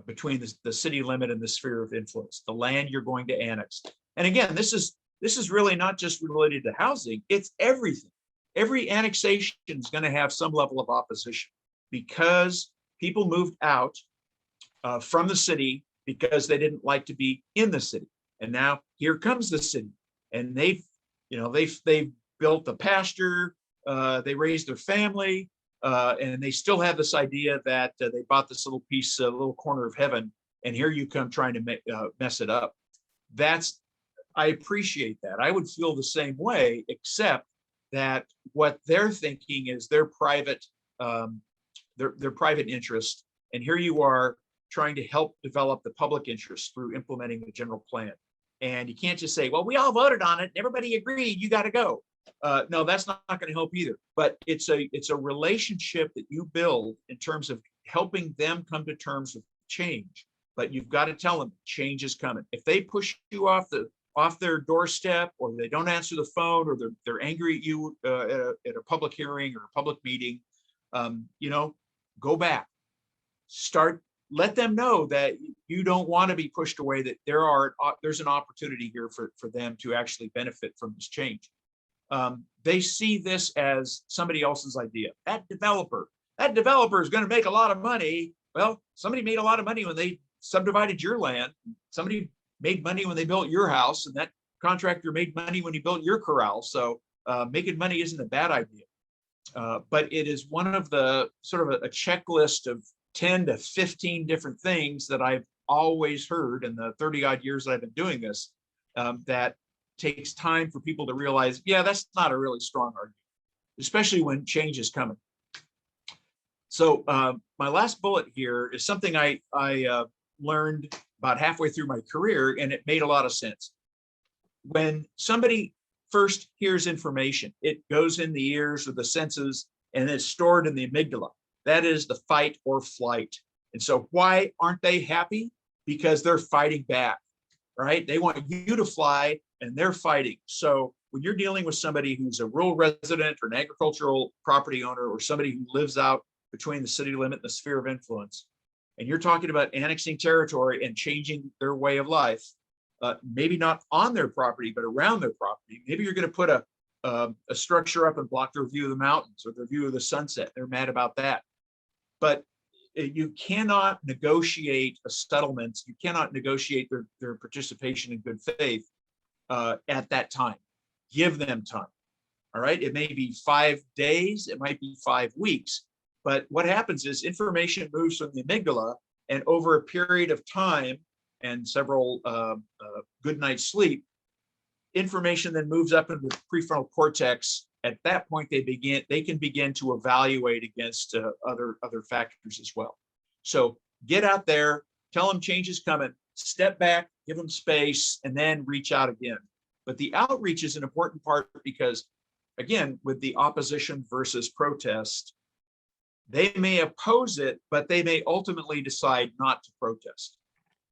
between the city limit and the sphere of influence, the land you're going to annex. And again, this is really not just related to housing, it's everything. Every annexation is going to have some level of opposition because people moved out from the city because they didn't like to be in the city. And now here comes the city, and they've built a pasture, they raised their family, and they still have this idea that they bought this little piece, a little corner of heaven, and here you come trying to mess it up. I appreciate that. I would feel the same way, except that what they're thinking is their private their private interest. And here you are trying to help develop the public interest through implementing the general plan. And you can't just say, well, we all voted on it, everybody agreed, you got to go. No, that's not going to help either. But it's a relationship that you build in terms of helping them come to terms with change. But you've got to tell them change is coming. If they push you off their doorstep, or they don't answer the phone, or they're angry at you at a public hearing or a public meeting, go back. Let them know that you don't want to be pushed away, that there's an opportunity here for them to actually benefit from this change. They see this as somebody else's idea. That developer is going to make a lot of money. Well, somebody made a lot of money when they subdivided your land. Somebody made money when they built your house, and that contractor made money when he built your corral. So making money isn't a bad idea. But it is one of the sort of a checklist of 10 to 15 different things that I've always heard in the 30 odd years that I've been doing this, that takes time for people to realize, yeah, that's not a really strong argument, especially when change is coming. So my last bullet here is something I learned about halfway through my career, and it made a lot of sense. When somebody first hears information, it goes in the ears or the senses, and it's stored in the amygdala. That is the fight or flight. And so why aren't they happy? Because they're fighting back, right? They want you to fly, and they're fighting. So when you're dealing with somebody who's a rural resident or an agricultural property owner, or somebody who lives out between the city limit and the sphere of influence, and you're talking about annexing territory and changing their way of life, maybe not on their property, but around their property. Maybe you're going to put a structure up and block their view of the mountains or their view of the sunset. They're mad about that. But you cannot negotiate a settlement. You cannot negotiate their participation in good faith at that time. Give them time. All right. It may be 5 days. It might be 5 weeks. But what happens is information moves from the amygdala, and over a period of time and several good night's sleep, information then moves up into the prefrontal cortex. At that point, they can begin to evaluate against other factors as well. So get out there, tell them change is coming, step back, give them space, and then reach out again. But the outreach is an important part because, again, with the opposition versus protest, they may oppose it, but they may ultimately decide not to protest.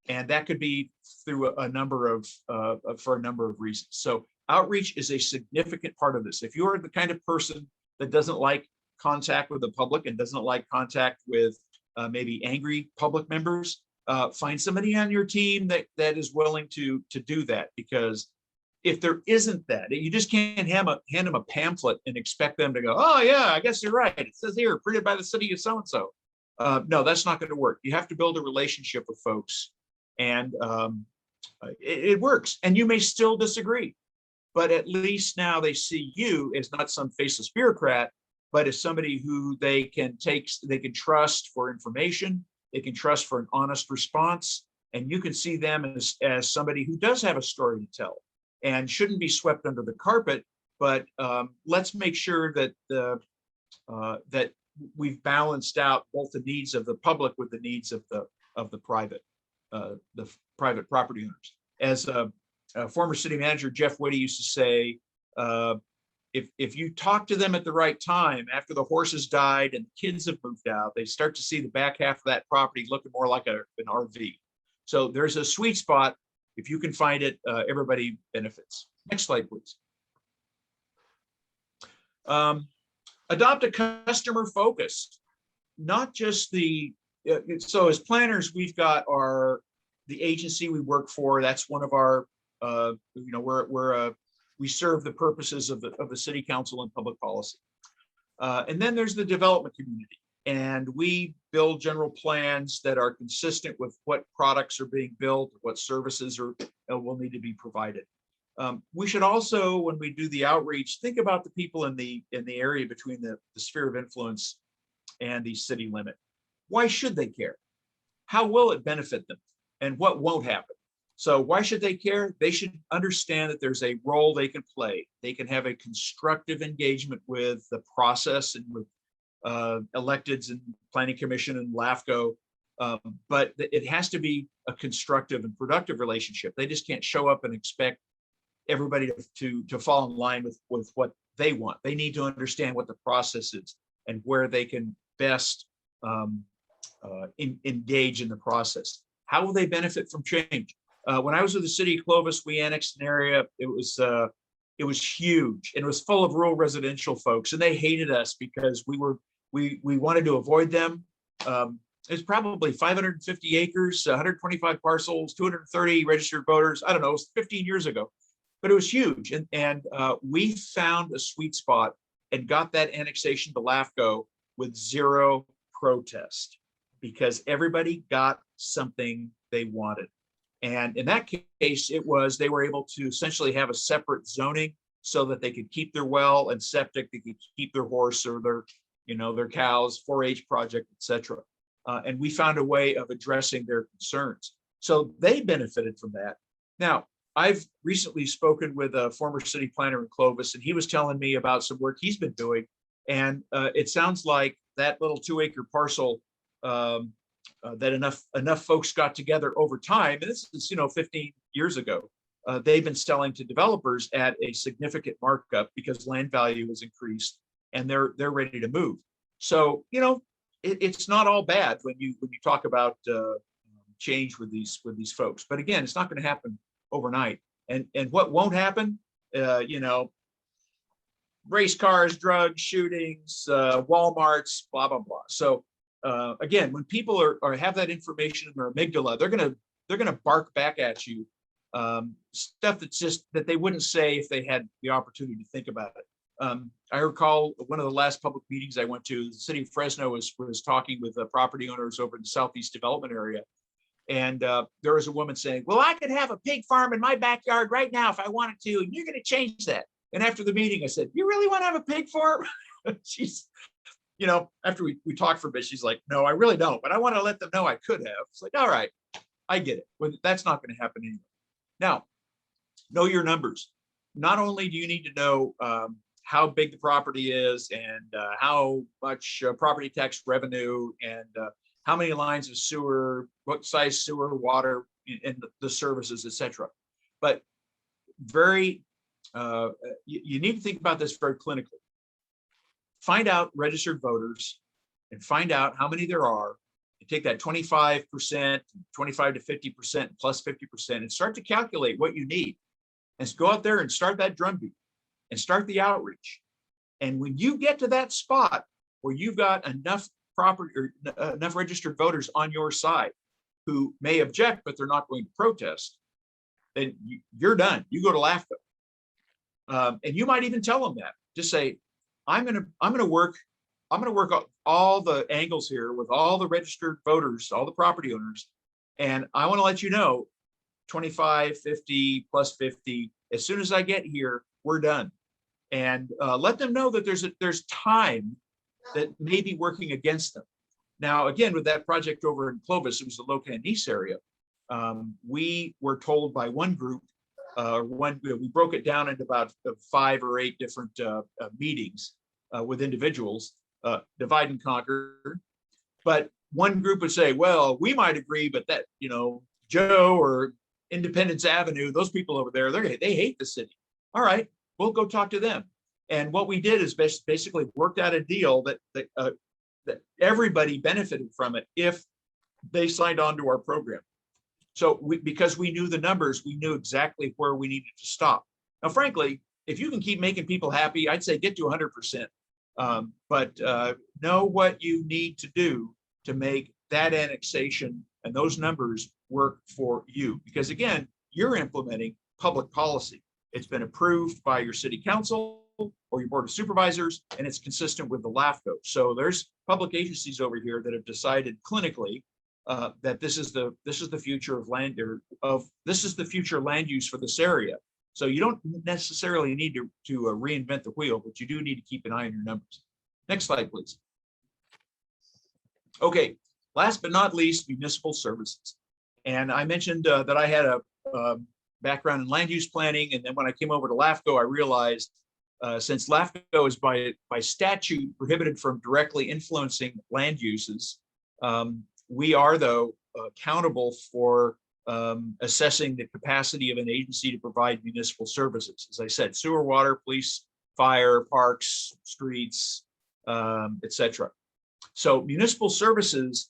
And that could be through a number of reasons. So outreach is a significant part of this. If you're the kind of person that doesn't like contact with the public and doesn't like contact with maybe angry public members, find somebody on your team that is willing to do that. Because if there isn't that, you just can't hand them a pamphlet and expect them to go, oh yeah, I guess you're right. It says here, printed by the city of so-and-so. No, that's not going to work. You have to build a relationship with folks, and it works. And you may still disagree, but at least now they see you as not some faceless bureaucrat, but as somebody who they can trust for information, they can trust for an honest response, and you can see them as somebody who does have a story to tell and shouldn't be swept under the carpet. But let's make sure that that we've balanced out both the needs of the public with the needs of the private property owners. As former city manager Jeff Whitty used to say, if you talk to them at the right time, after the horses died and the kids have moved out, they start to see the back half of that property looking more like an RV. So there's a sweet spot. If you can find it, everybody benefits. Next slide, please. Adopt a customer focus, not just so as planners, we've got the agency we work for. That's one of our, we serve the purposes of the city council and public policy. And then there's the development community. And we build general plans that are consistent with what products are being built, what services will need to be provided. We should also, when we do the outreach, think about the people in the area between the sphere of influence and the city limit. Why should they care? How will it benefit them? And what won't happen? So why should they care? They should understand that there's a role they can play. They can have a constructive engagement with the process and with electeds and planning commission and LAFCO. But it has to be a constructive and productive relationship. They just can't show up and expect everybody to fall in line with what they want. They need to understand what the process is and where they can best engage in the process. How will they benefit from change? When I was with the city of Clovis, we annexed an area. It was huge and it was full of rural residential folks, and they hated us because we wanted to avoid them. It's probably 550 acres, 125 parcels, 230 registered voters. I don't know, it was 15 years ago, but it was huge. And we found a sweet spot and got that annexation to LAFCO with zero protest because everybody got something they wanted. And in that case, they were able to essentially have a separate zoning so that they could keep their well and septic, they could keep their horse or their cows, 4-H project, etc. And we found a way of addressing their concerns. So they benefited from that. Now, I've recently spoken with a former city planner in Clovis, and he was telling me about some work he's been doing. And it sounds like that little 2-acre parcel that enough folks got together over time, and this is 15 years ago, they've been selling to developers at a significant markup because land value has increased and they're ready to move. So it's not all bad when you talk about change with these folks. But again, it's not going to happen overnight. And what won't happen, race cars, drugs, shootings, Walmarts, blah blah blah. So again, when people are have that information in their amygdala, they're gonna bark back at you stuff that they wouldn't say if they had the opportunity to think about it. I recall one of the last public meetings I went to, the city of Fresno was talking with the property owners over in the Southeast Development area. And there was a woman saying, well, I could have a pig farm in my backyard right now if I wanted to, and you're going to change that. And after the meeting, I said, you really want to have a pig farm? She's, after we talked for a bit, she's like, no, I really don't, but I want to let them know I could have. It's like, all right, I get it. Well, that's not going to happen anyway. Now, know your numbers. Not only do you need to know how big the property is and how much property tax revenue and how many lines of sewer, what size sewer, water, and the services, etc. But you need to think about this very clinically. Find out registered voters and find out how many there are, and take that 25%, 25 to 50%, plus 50%, and start to calculate what you need. And go out there and start that drumbeat and start the outreach. And when you get to that spot where you've got enough property or enough registered voters on your side who may object, but they're not going to protest, then you're done. You go to LAFCO. And you might even tell them that. Just say, I'm gonna work all the angles here with all the registered voters, all the property owners, and I want to let you know 25, 50, plus 50. As soon as I get here, we're done. And let them know that there's time that may be working against them. Now, again, with that project over in Clovis, it was the Locan-Nice area. We were told by one group, we broke it down into about 5 or 8 different meetings with individuals, divide and conquer. But one group would say, well, we might agree, but that, Joe or Independence Avenue, those people over there, they hate the city. All right, we'll go talk to them. And what we did is basically worked out a deal that everybody benefited from it if they signed on to our program. So because we knew the numbers, we knew exactly where we needed to stop. Now, frankly, if you can keep making people happy, I'd say get to 100%. But know what you need to do to make that annexation and those numbers work for you. Because again, you're implementing public policy. It's been approved by your city council or your board of supervisors, and it's consistent with the LAFCO. So there's public agencies over here that have decided clinically that this is the future of land, this is the future land use for this area. So you don't necessarily need to reinvent the wheel, but you do need to keep an eye on your numbers. Next slide, please. Okay, last but not least, municipal services. And I mentioned that I had a background in land use planning, and then when I came over to LAFCO, I realized Since LAFCO is by statute prohibited from directly influencing land uses, we are, though, accountable for assessing the capacity of an agency to provide municipal services. As I said, sewer, water, police, fire, parks, streets, etc. So municipal services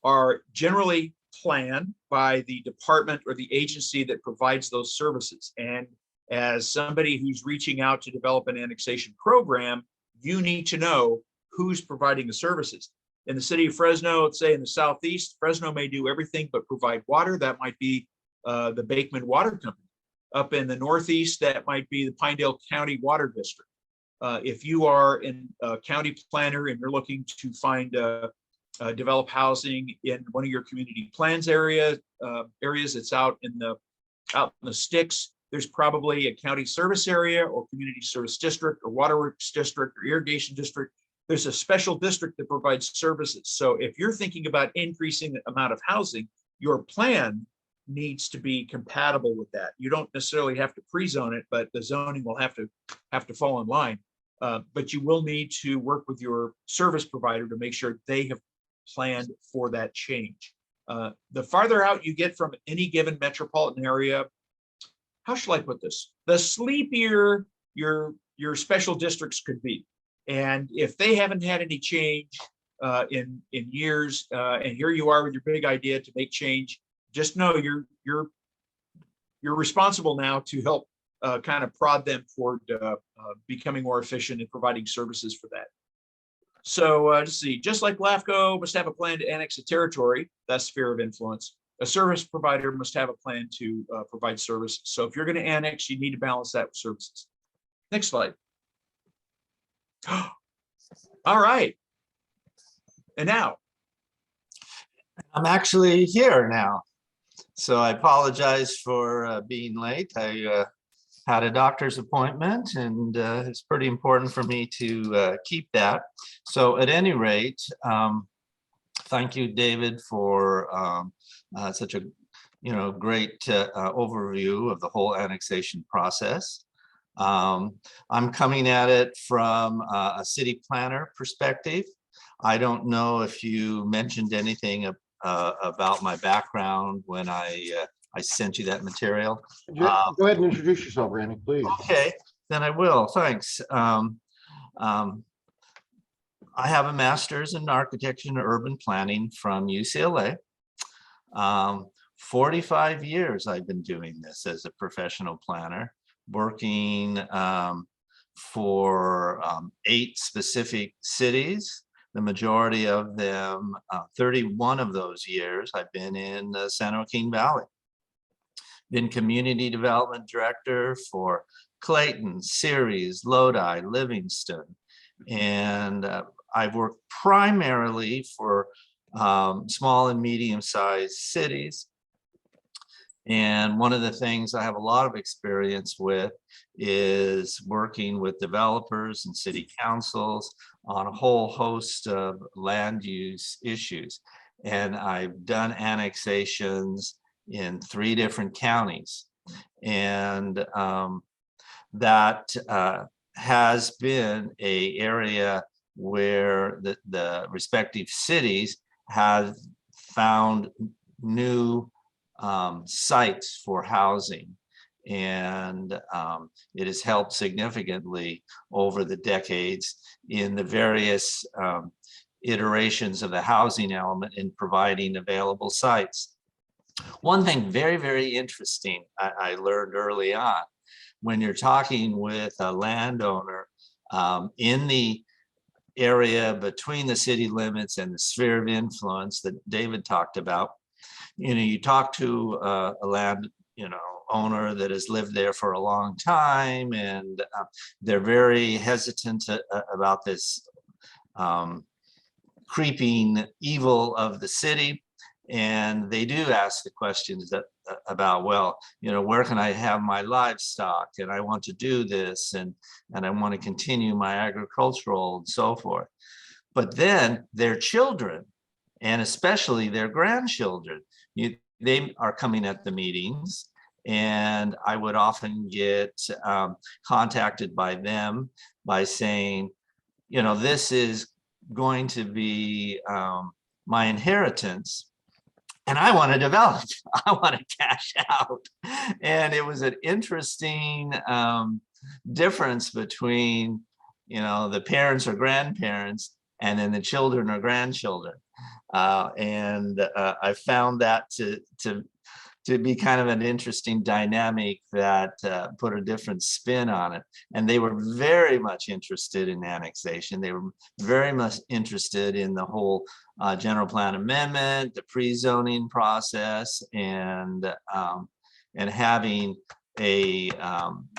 are generally planned by the department or the agency that provides those services. And as somebody who's reaching out to develop an annexation program, you need to know who's providing the services. In the city of Fresno, let's say in the southeast, Fresno may do everything but provide water. That might be the Bakeman Water Company. Up in the northeast, that might be the Pinedale County Water District. If you are in a county planner and you're looking to find develop housing in one of your community plans areas that's out in the sticks, there's probably a county service area or community service district or waterworks district or irrigation district. There's a special district that provides services. So if you're thinking about increasing the amount of housing, your plan needs to be compatible with that. You don't necessarily have to pre-zone it, but the zoning will have to fall in line. But you will need to work with your service provider to make sure they have planned for that change. The farther out you get from any given metropolitan area, how should I put this? The sleepier your special districts could be. And if they haven't had any change in years, and here you are with your big idea to make change, just know you're responsible now to help kind of prod them toward becoming more efficient in providing services for that. So let's see, just like LAFCO must have a plan to annex a territory, that's sphere of influence, a service provider must have a plan to provide services. So if you're going to annex, you need to balance that with services. Next slide. All right. And now, I'm actually here now. So I apologize for being late. I had a doctor's appointment and it's pretty important for me to keep that. So at any rate, thank you, David, for such a great overview of the whole annexation process. I'm coming at it from a city planner perspective. I don't know if you mentioned anything about my background when I sent you that material. Go ahead and introduce yourself, Randy, please. Okay, then I will. Thanks. I have a master's in architecture and urban planning from UCLA. 45 years I've been doing this as a professional planner, working for 8 specific cities. The majority of them, 31 of those years, I've been in the San Joaquin Valley. Been community development director for Clayton, Ceres, Lodi, Livingston, and I've worked primarily for small and medium-sized cities. And one of the things I have a lot of experience with is working with developers and city councils on a whole host of land use issues. And I've done annexations in 3 different counties. And that has been an area where the respective cities have found new sites for housing, and it has helped significantly over the decades in the various iterations of the housing element in providing available sites. One thing very, very interesting I learned early on, when you're talking with a landowner in the area between the city limits and the sphere of influence that David talked about, you talk to a land owner that has lived there for a long time, and they're very hesitant about this creeping evil of the city. And they do ask the questions about, well, where can I have my livestock, and I want to do this, and I want to continue my agricultural and so forth. But then their children, and especially their grandchildren, they are coming at the meetings, And I would often get contacted by them by saying, you know, this is going to be my inheritance, and I want to develop. I want to cash out. And it was an interesting difference between, you know, the parents or grandparents and then the children or grandchildren. I found that to be kind of an interesting dynamic that put a different spin on it. And they were very much interested in annexation. They were very much interested in the whole general plan amendment, the pre-zoning process, and having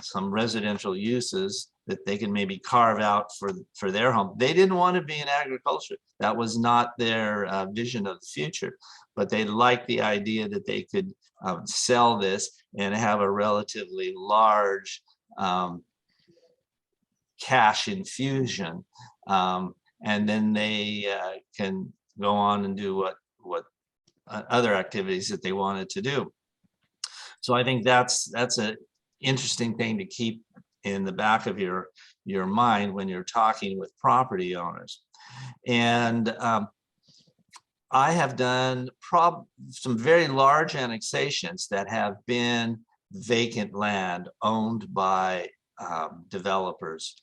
some residential uses that they can maybe carve out for their home. They didn't want to be in agriculture. That was not their vision of the future, but they liked the idea that they could sell this and have a relatively large cash infusion. And then they can go on and do what other activities that they wanted to do. So I think that's an interesting thing to keep in the back of your mind when you're talking with property owners. And I have done some very large annexations that have been vacant land owned by developers.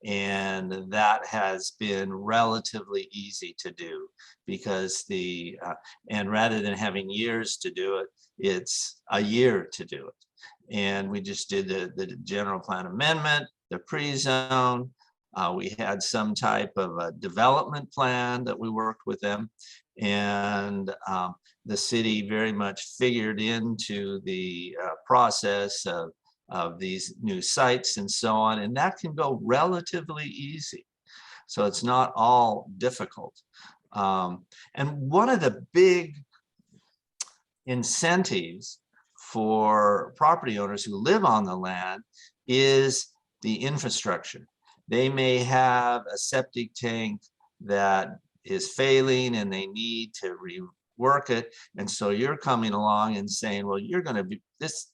And that has been relatively easy to do because and rather than having years to do it, it's a year to do it. And we just did the general plan amendment, the pre-zone. We had some type of a development plan that we worked with them. And the city very much figured into the process of these new sites and so on. And that can go relatively easy. So it's not all difficult. And one of the big incentives for property owners who live on the land is the infrastructure. They may have a septic tank that is failing and they need to rework it. And so you're coming along and saying, well, you're going to be, this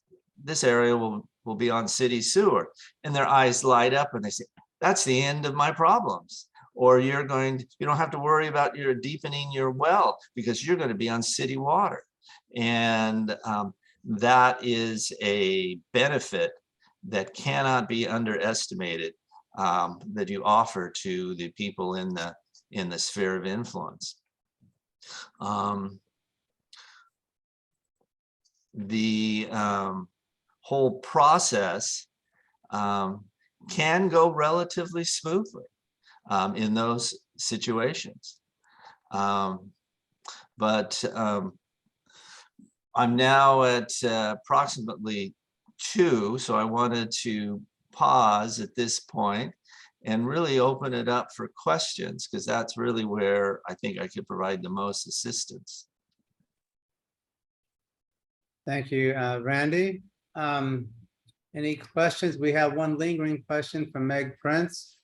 area will be on city sewer. And their eyes light up and they say, that's the end of my problems. Or you don't have to worry about deepening your well because you're going to be on city water. And that is a benefit that cannot be underestimated, that you offer to the people in the sphere of influence. The whole process can go relatively smoothly in those situations. But I'm now at approximately 2, so I wanted to pause at this point and really open it up for questions, because that's really where I think I could provide the most assistance. Thank you, Randy. Any questions? We have one lingering question from Meg Prince.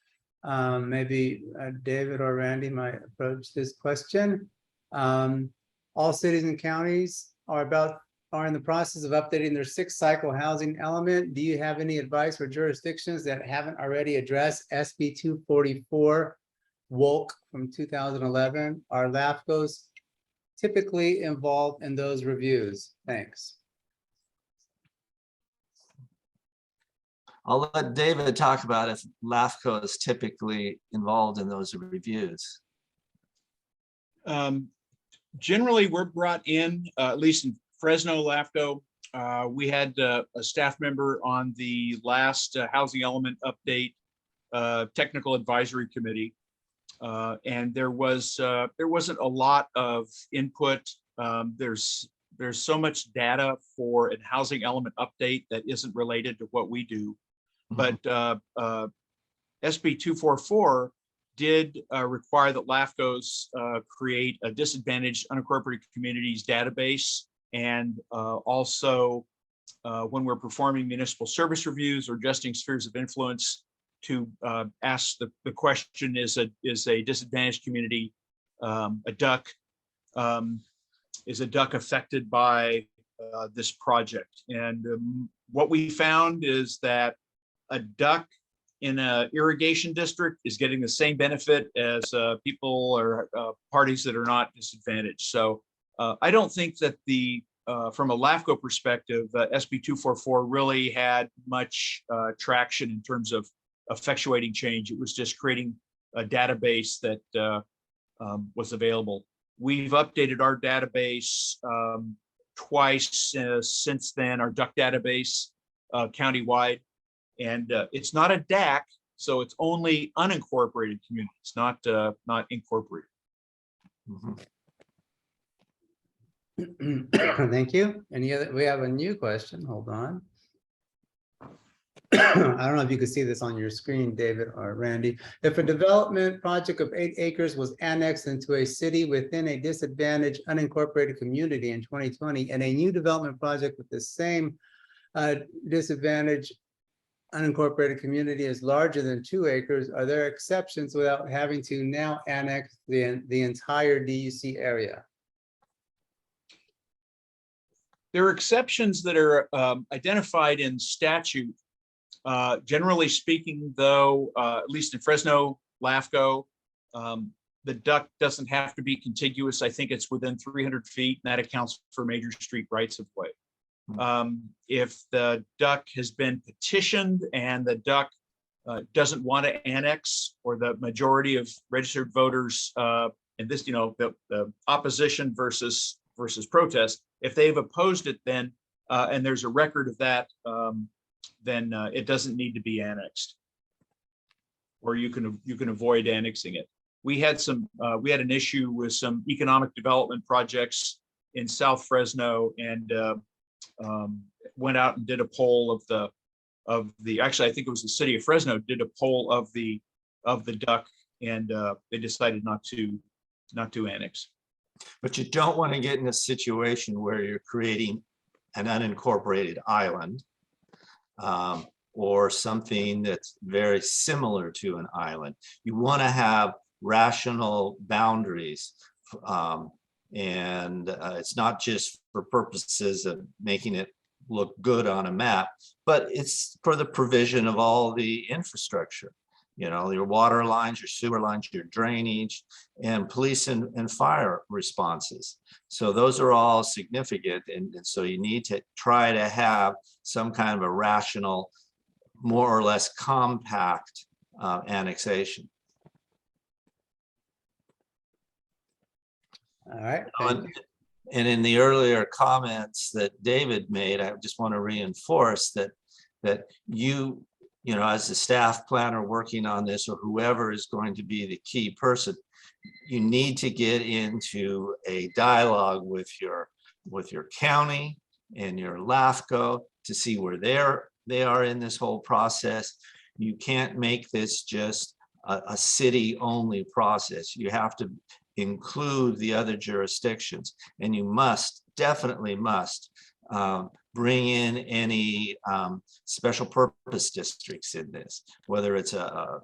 Maybe David or Randy might approach this question. All cities and counties are in the process of updating their 6th cycle housing element. Do you have any advice for jurisdictions that haven't already addressed SB 244 WOLK from 2011? Are LAFCOs typically involved in those reviews? Thanks. I'll let David talk about if LAFCO is typically involved in those reviews. Generally, we're brought in, at least in Fresno, LAFCO. We had a staff member on the last housing element update technical advisory committee, and there wasn't a lot of input. There's so much data for a housing element update that isn't related to what we do. But SB 244 did require that LAFCOs create a disadvantaged unincorporated communities database, and also when we're performing municipal service reviews or adjusting spheres of influence, to ask the question, is a disadvantaged community a duck? Is a duck affected by this project. And what we found is that a duck in a irrigation district is getting the same benefit as people or parties that are not disadvantaged. So I don't think that from a LAFCO perspective, SB 244 really had much traction in terms of effectuating change. It was just creating a database that was available. We've updated our database twice since then, our duck database countywide. And it's not a DAC, so it's only unincorporated communities, not incorporated. Thank you. Any other, we have a new question. Hold on. I don't know if you could see this on your screen, David or Randy. If a development project of 8 acres was annexed into a city within a disadvantaged unincorporated community in 2020, and a new development project with the same disadvantaged unincorporated community is larger than 2 acres, are there exceptions without having to now annex the entire DUC area? There are exceptions that are identified in statute. Generally speaking, though, at least in Fresno, LAFCO, the duck doesn't have to be contiguous. I think it's within 300 feet, and that accounts for major street rights of way. If the duck has been petitioned and the duck doesn't want to annex, or the majority of registered voters, and this, the opposition versus protest, if they've opposed it, then and there's a record of that, then it doesn't need to be annexed, or you can avoid annexing it. We had an issue with some economic development projects in South Fresno, and went out and did a poll of the actually, I think it was the city of Fresno did a poll of the duck, and they decided not to annex. But you don't want to get in a situation where you're creating an unincorporated island, or something that's very similar to an island. You want to have rational boundaries, and it's not just for purposes of making it look good on a map, but it's for the provision of all the infrastructure. Your water lines, your sewer lines, your drainage, and police and fire responses. So those are all significant. And so you need to try to have some kind of a rational, more or less compact annexation. All right. And in the earlier comments that David made, I just want to reinforce that you as a staff planner working on this, or whoever is going to be the key person, you need to get into a dialogue with your county and your LAFCO to see where they are in this whole process. You can't make this just a city-only process. You have to include the other jurisdictions, and you definitely must bring in any special purpose districts in this, whether it's a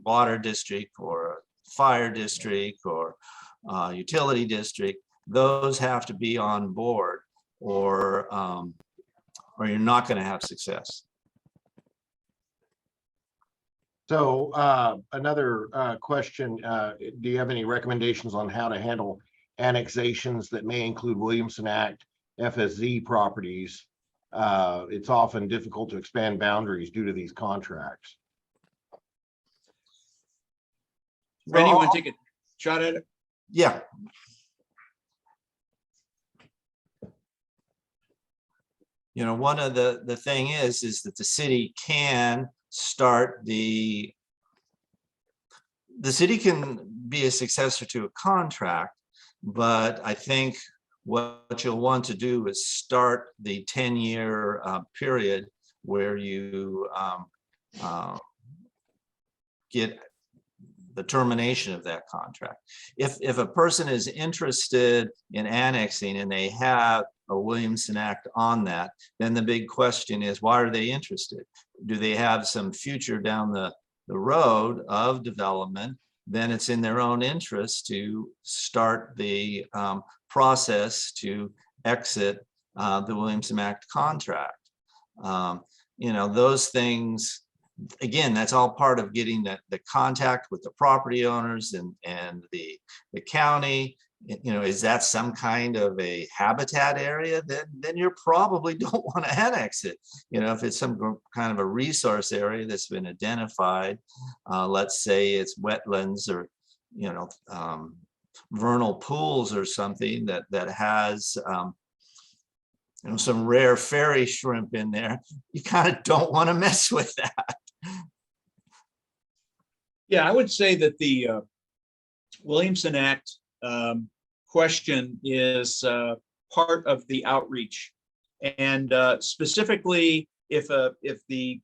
water district or a fire district or utility district. Those have to be on board, or you're not going to have success. So another question, do you have any recommendations on how to handle annexations that may include Williamson Act FSZ properties? It's often difficult to expand boundaries due to these contracts. Randy, you want to take a shot at it? Yeah. One of the thing is that the city can start the city can be a successor to a contract, but I think what you'll want to do is start the 10-year period where you get the termination of that contract. If a person is interested in annexing and they have a Williamson Act on that, then the big question is, why are they interested? Do they have some future down the road of development? Then it's in their own interest to start the process to exit the Williamson Act contract. Those things, again, that's all part of getting the contact with the property owners and the county. Is that some kind of a habitat area? Then you probably don't want to annex it. If it's some kind of a resource area that's been identified, let's say it's wetlands or vernal pools or something that has some rare fairy shrimp in there, you kind of don't want to mess with that. Yeah, I would say that the Williamson Act question is part of the outreach, and specifically if the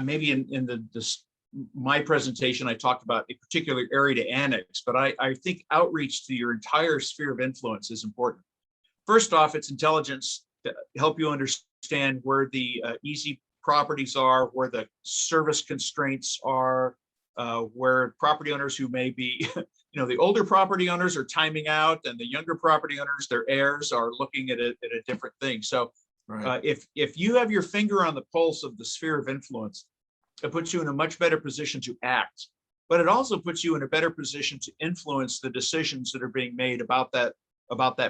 maybe in my presentation I talked about a particular area to annex, but I think outreach to your entire sphere of influence is important. First off, it's intelligence to help you understand where the easy properties are, where the service constraints are, where property owners who may be, the older property owners are timing out, and the younger property owners, their heirs, are looking at a different thing. So Right. If you have your finger on the pulse of the sphere of influence, it puts you in a much better position to act. But it also puts you in a better position to influence the decisions that are being made about that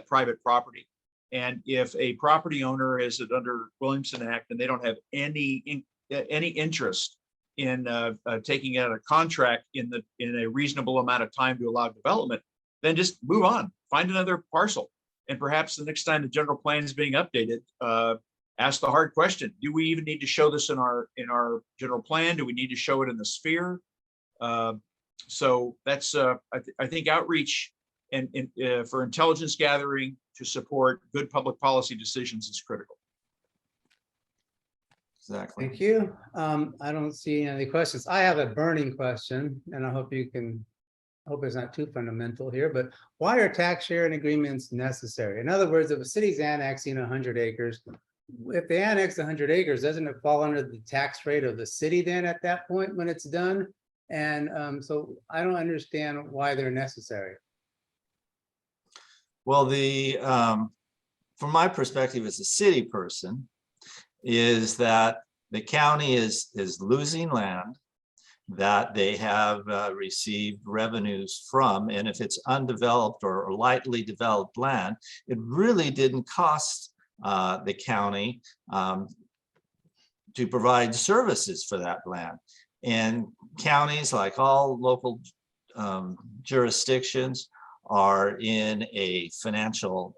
private property. And if a property owner is under Williamson Act and they don't have any interest in taking out a contract in a reasonable amount of time to allow development, then just move on, find another parcel. And perhaps the next time the general plan is being updated, ask the hard question: do we even need to show this in our general plan? Do we need to show it in the sphere? So that's I think outreach and for intelligence gathering to support good public policy decisions is critical. Exactly. Thank you. I don't see any questions. I have a burning question, and I hope it's not too fundamental here, but why are tax sharing agreements necessary? In other words, if a city's annexing 100 acres, if they annex 100 acres, doesn't it fall under the tax rate of the city then at that point when it's done? And so I don't understand why they're necessary. Well, from my perspective as a city person, is that the county is losing land that they have received revenues from. And if it's undeveloped or lightly developed land, it really didn't cost the county to provide services for that land. And counties, like all local jurisdictions, are in a financial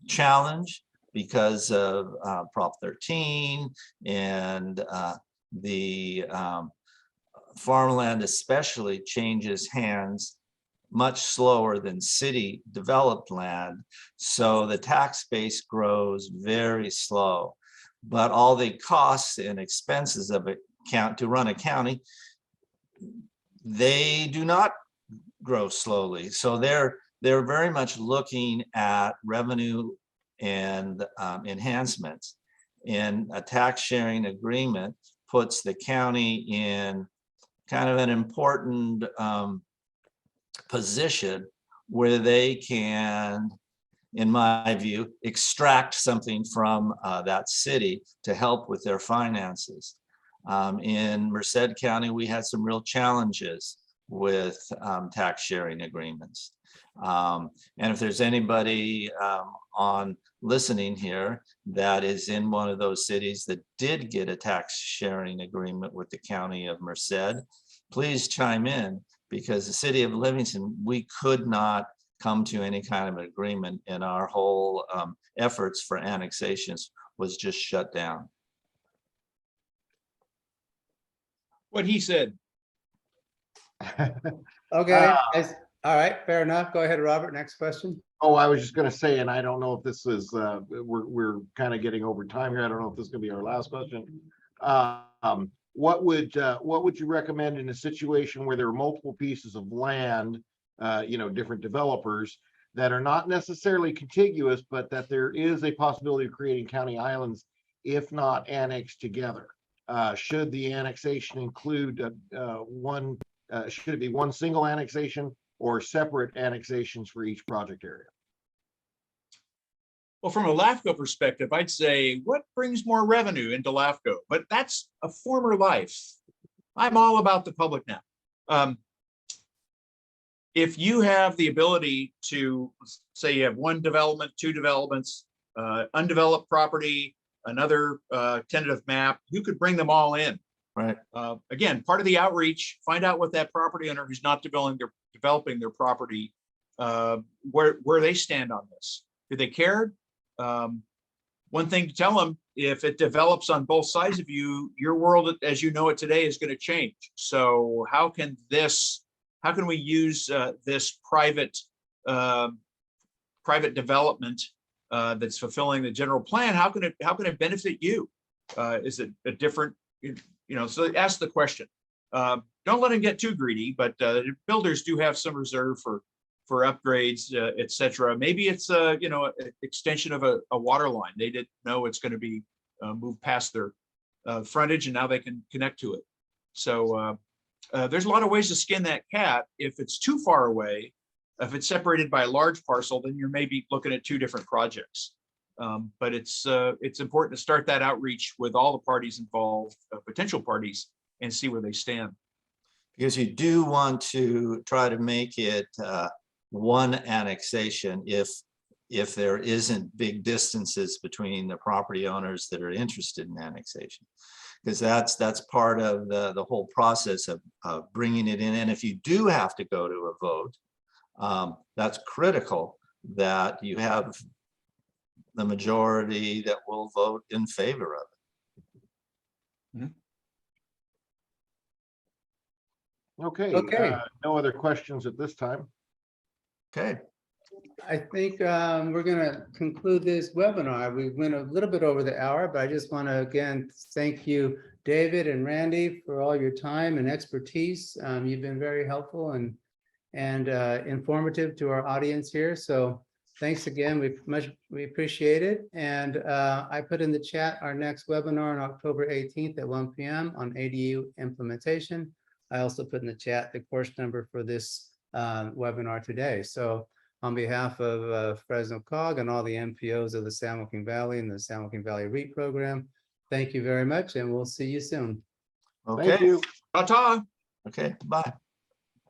challenge because of Prop 13 and the farmland especially changes hands much slower than city developed land. So the tax base grows very slow, but all the costs and expenses of it to run a county, they do not grow slowly. So they're very much looking at revenue and enhancements. And a tax sharing agreement puts the county in kind of an important position where they can, in my view, extract something from that city to help with their finances. In Merced County, we had some real challenges with tax sharing agreements. And if there's anybody on listening here that is in one of those cities that did get a tax sharing agreement with the county of Merced, please chime in, because the city of Livingston, we could not come to any kind of agreement, and our whole efforts for annexations was just shut down. What he said. Okay, all right, fair enough. Go ahead, Robert. Next question. Oh, I was just gonna say, and I don't know if this is, we're kind of getting over time here. I don't know if this is gonna be our last question. What would you recommend in a situation where there are multiple pieces of land, different developers that are not necessarily contiguous, but that there is a possibility of creating county islands, if not annexed together? Should the annexation include should it be one single annexation or separate annexations for each project area? Well, from a LAFCO perspective, I'd say what brings more revenue into LAFCO, but that's a former life. I'm all about the public now. If you have the ability to say you have one development, two developments, undeveloped property, another tentative map, you could bring them all in. Right. Again, part of the outreach, find out what that property owner who's not developing their property, where they stand on this. Do they care? One thing to tell them, if it develops on both sides of you, your world as you know it today is going to change. So how can we use this private development that's fulfilling the general plan? How can it benefit you? Is it a different, so ask the question. Don't let them get too greedy, but builders do have some reserve for upgrades, et cetera. Maybe it's an extension of a water line. They didn't know it's going to be moved past their frontage, and now they can connect to it. So there's a lot of ways to skin that cat. If it's too far away, if it's separated by a large parcel, then you're maybe looking at two different projects. But it's important to start that outreach with all the parties involved, potential parties, and see where they stand. Because you do want to try to make it one annexation if there isn't big distances between the property owners that are interested in annexation. Because that's part of the whole process of bringing it in. And if you do have to go to a vote, that's critical that you have the majority that will vote in favor of it. Mm-hmm. Okay. No other questions at this time. Okay. I think we're going to conclude this webinar. We went a little bit over the hour, but I just want to again thank you, David and Randy, for all your time and expertise. You've been very helpful and informative to our audience here. So thanks again. We appreciate it. And I put in the chat our next webinar on October 18th at 1 p.m. on ADU implementation. I also put in the chat the course number for this webinar today. So on behalf of Fresno COG and all the MPOs of the San Joaquin Valley and the San Joaquin Valley REIT program, thank you very much, and we'll see you soon. Okay. Thank you. Ta-ta. Okay. Bye.